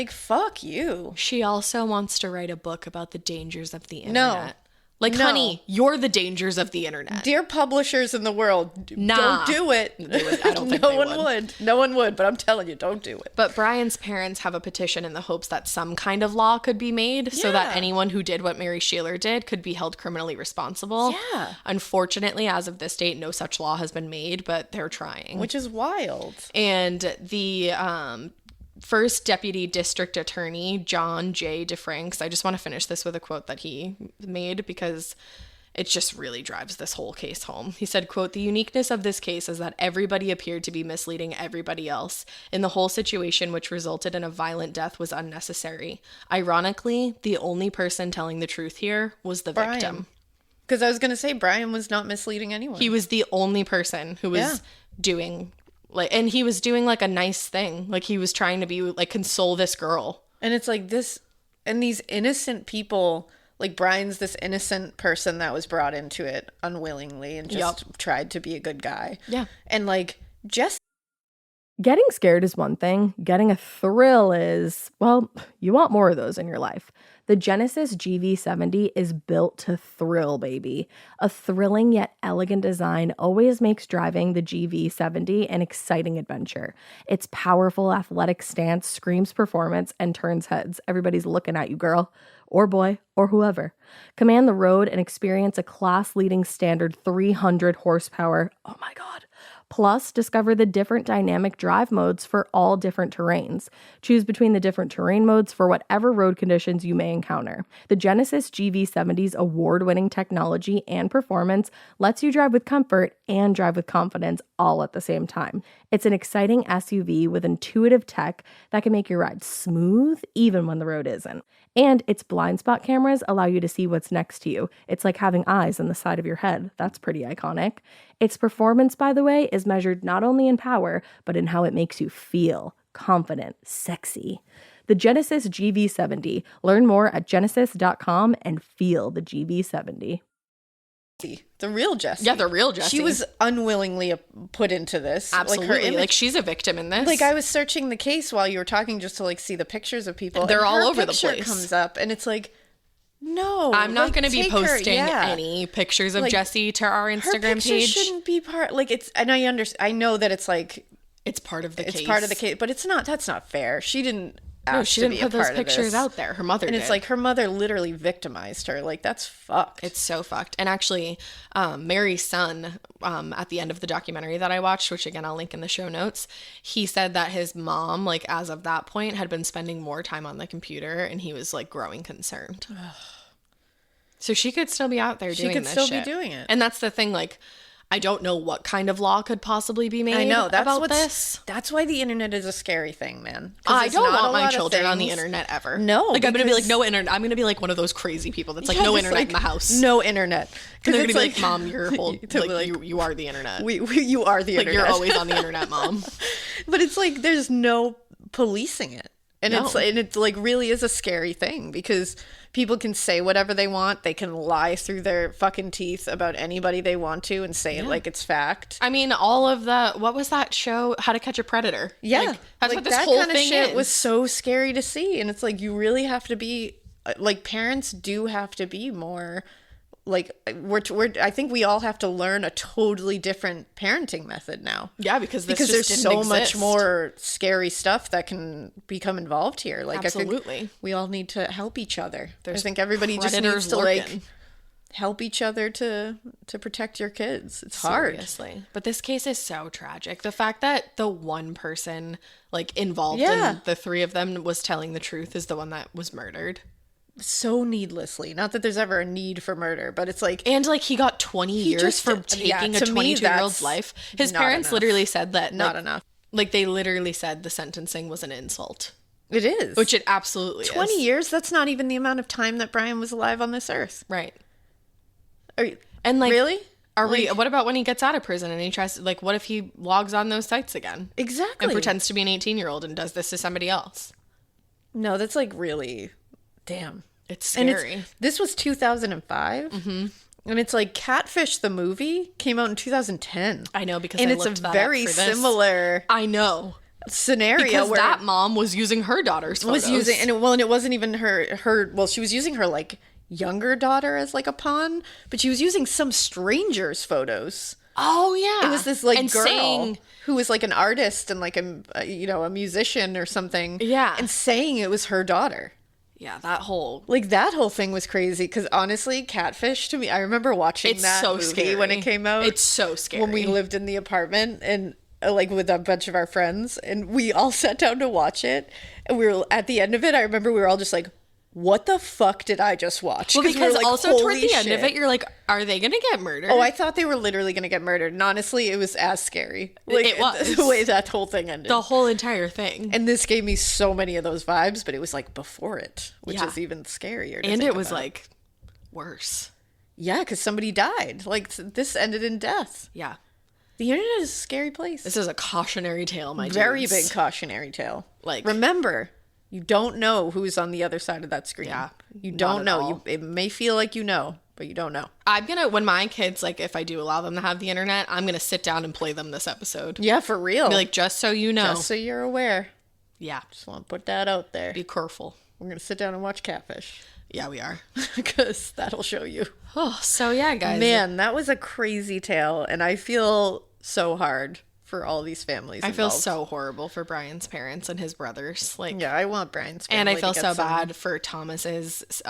Fuck you. She also wants to write a book about the dangers of the internet. Like, No. honey, you're the dangers of the internet. Dear publishers in the world, Nah. don't do it. I don't think no they one would. No one would, but I'm telling you, don't do it. But Brian's parents have a petition in the hopes that some kind of law could be made so that Yeah. anyone who did what Mary Shaler did could be held criminally responsible. Yeah. Unfortunately, as of this date, no such law has been made, but they're trying. Which is wild. And the first deputy district attorney, John J. DeFranks, I just want to finish this with a quote that he made because it just really drives this whole case home. He said, quote, "The uniqueness of this case is that everybody appeared to be misleading everybody else, and the whole situation which resulted in a violent death was unnecessary. Ironically, the only person telling the truth here was the victim." Because I was going to say, Brian was not misleading anyone. He was the only person who was doing, like, and he was doing, like, a nice thing. Like, he was trying to be, like, console this girl. And it's like this, and these innocent people, like Brian's this innocent person that was brought into it unwillingly and just tried to be a good guy. Yeah. And like, Jess. Getting scared is one thing. Getting a thrill is, well, you want more of those in your life. The Genesis GV70 is built to thrill, baby. A thrilling yet elegant design always makes driving the GV70 an exciting adventure. Its powerful athletic stance screams performance and turns heads. Everybody's looking at you, girl, or boy, or whoever. Command the road and experience a class-leading standard 300 horsepower. Oh my God. Plus, discover the different dynamic drive modes for all different terrains. Choose between the different terrain modes for whatever road conditions you may encounter. The Genesis GV70's award-winning technology and performance lets you drive with comfort and drive with confidence all at the same time. It's an exciting SUV with intuitive tech that can make your ride smooth even when the road isn't. And its blind spot cameras allow you to see what's next to you. It's like having eyes on the side of your head. That's pretty iconic. Its performance, by the way, is measured not only in power, but in how it makes you feel confident, sexy. The Genesis GV70. Learn more at genesis.com and feel the GV70. The real Jessie. Yeah, the real Jessie. She was unwillingly put into this. Absolutely. Like, she's a victim in this. Like, I was searching the case while you were talking just to, like, see the pictures of people. They're and all her over the picture place. Comes up, and it's like, no. I'm not like, going to be take her- posting yeah. any pictures of Like, Jessie to our Her Instagram picture page. shouldn't be part, like, it's, and I understand, I know that it's like, It's part of the case. it's part of the case, but it's not, that's not fair. She didn't No, ask she to didn't be put a those part of pictures this. out there. Her mother And did. it's like her mother literally victimized her. Like, that's fucked. It's so fucked. And actually, Mary's son, at the end of the documentary that I watched, which again, I'll link in the show notes, he said that his mom, like, as of that point, had been spending more time on the computer and he was, like, growing concerned. So she could still be out there doing this She could still shit. be doing it. And that's the thing, like, I don't know what kind of law could possibly be made I know that's about what's, this. That's why the internet is a scary thing, man. 'Cause I it's don't not a want my lot of children on the things. internet ever. No, like I'm gonna be like because- no internet. I'm gonna be like one of those crazy people that's like Yeah, no just, internet like, in the house. No internet. And they're it's gonna be like, Mom, you're whole, Totally like, like, you are the internet. you are the like internet. you're always on the internet, Mom. But it's like there's no policing it. And No. it like really is a scary thing because people can say whatever they want. They can lie through their fucking teeth about anybody they want to and say it like it's fact. I mean, all of the what was that show? How to Catch a Predator? Yeah. Like, that's like what this that whole kind of thing shit is. was so scary to see. And it's like you really have to be like parents do have to be more like we're I think we all have to learn a totally different parenting method now. Yeah, because Because just there's didn't so much exist. more scary stuff that can become involved here. Like Absolutely. I think we all need to help each other. There's I think everybody just predators needs to lurking. like help each other to protect your kids. It's hard. Seriously. But this case is so tragic. The fact that the one person like involved Yeah. in the three of them was telling the truth is the one that was murdered. So needlessly. Not that there's ever a need for murder, but it's like And like he got 20 years just- for yeah, taking a to me, 22-year-old's that's life. His not parents enough. literally said that not like, enough. Like they literally said the sentencing was an insult, It is. which it absolutely 20 is. years, that's not even the amount of time that Brian was alive on this earth. Right. Are you, And like really? Are we Like- what about when he gets out of prison and he tries to like what if he logs on those sites again Exactly. and pretends to be an 18-year-old and does this to somebody else? No, that's like really damn. It's And scary. this was 2005. Mm-hmm. And it's like Catfish the movie came out in 2010. I know because And I it's a looked that up very for this. similar I know. scenario Because where that mom was using her daughter's photos. was using and it wasn't even her well, she was using her like younger daughter as like a pawn, but she was using some stranger's photos. Oh yeah, it was this like and girl who was like an artist and like a musician or something. Yeah, and saying it was her daughter. Yeah, that whole thing was crazy because honestly, Catfish to me, I remember watching that movie scary when it came out. It's so scary. When we lived in the apartment and like with a bunch of our friends, and we all sat down to watch it, and we were at the end of it. I remember we were all just like, "What the fuck did I just watch?" Well, because we were like, also toward the end shit. of it, you're like, "Are they gonna get murdered?" Oh, I thought they were literally gonna get murdered, and honestly, it was as scary. Like, it was the way that whole thing ended. The whole entire thing. And this gave me so many of those vibes, but it was like before it, which is even scarier. And it was like worse. Yeah, because somebody died. Like this ended in death. Yeah. The internet is a scary place. This is a cautionary tale, my dudes. Very big cautionary tale. Like, remember, you don't know who's on the other side of that screen. Yeah. You don't know. It may feel like you know, but you don't know. I'm going to, when my kids, like, if I do allow them to have the internet, I'm going to sit down and play them this episode. Yeah, for real. Be like, just so you know. Just so you're aware. Yeah. Just want to put that out there. Be careful. We're going to sit down and watch Catfish. Yeah, we are. Because that'll show you. Oh, so yeah, guys. Man, that was a crazy tale, and I feel so hard for all these families involved. I feel so horrible for Brian's parents and his brothers. Like, yeah, I want Brian's family and I feel to so get bad for Thomas's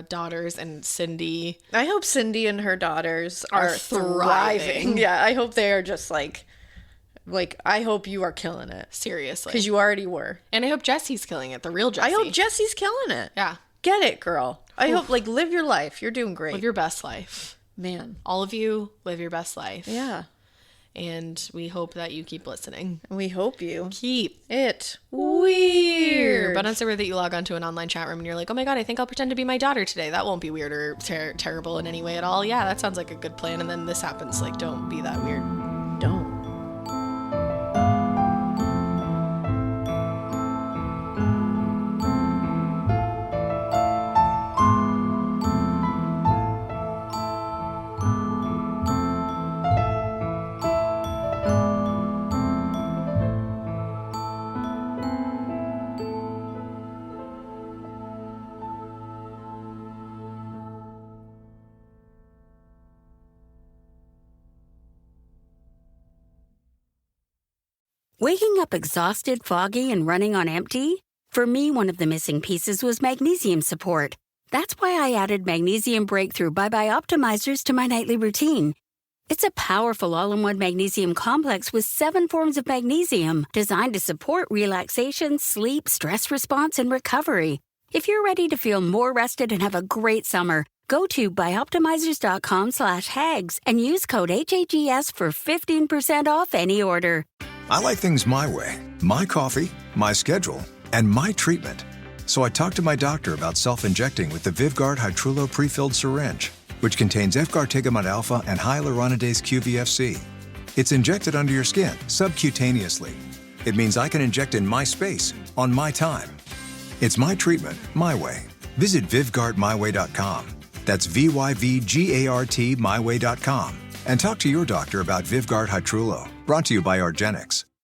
daughters and Cindy. I hope Cindy and her daughters are thriving. Yeah, I hope they are just like I hope you are killing it. Seriously. Because you already were. And I hope Jesse's killing it. The real Jesse. I hope Jesse's killing it. Yeah. Get it, girl. I hope, live your life. You're doing great. Live your best life. Man. All of you, live your best life. Yeah. And we hope that you keep listening. We hope you keep it weird. But I'm so weird that you log onto an online chat room and you're like, oh my God, I think I'll pretend to be my daughter today. That won't be weird or terrible in any way at all. Yeah, that sounds like a good plan. And then this happens. Like, don't be that weird. Don't. Waking up exhausted, foggy, and running on empty? For me, one of the missing pieces was magnesium support. That's why I added Magnesium Breakthrough Bye Optimizers to my nightly routine. It's a powerful all-in-one magnesium complex with 7 forms of magnesium designed to support relaxation, sleep, stress response, and recovery. If you're ready to feel more rested and have a great summer, go to buyoptimizers.com/hags and use code HAGS for 15% off any order. I like things my way, my coffee, my schedule, and my treatment. So I talked to my doctor about self-injecting with the Vyvgart Hytrulo pre-filled syringe, which contains efgartigimod alpha and hyaluronidase QVFC. It's injected under your skin, subcutaneously. It means I can inject in my space, on my time. It's my treatment, my way. Visit VyvgartMyWay.com. That's VYVGART myway.com. And talk to your doctor about Vyvgart Hytrulo. Brought to you by argenx.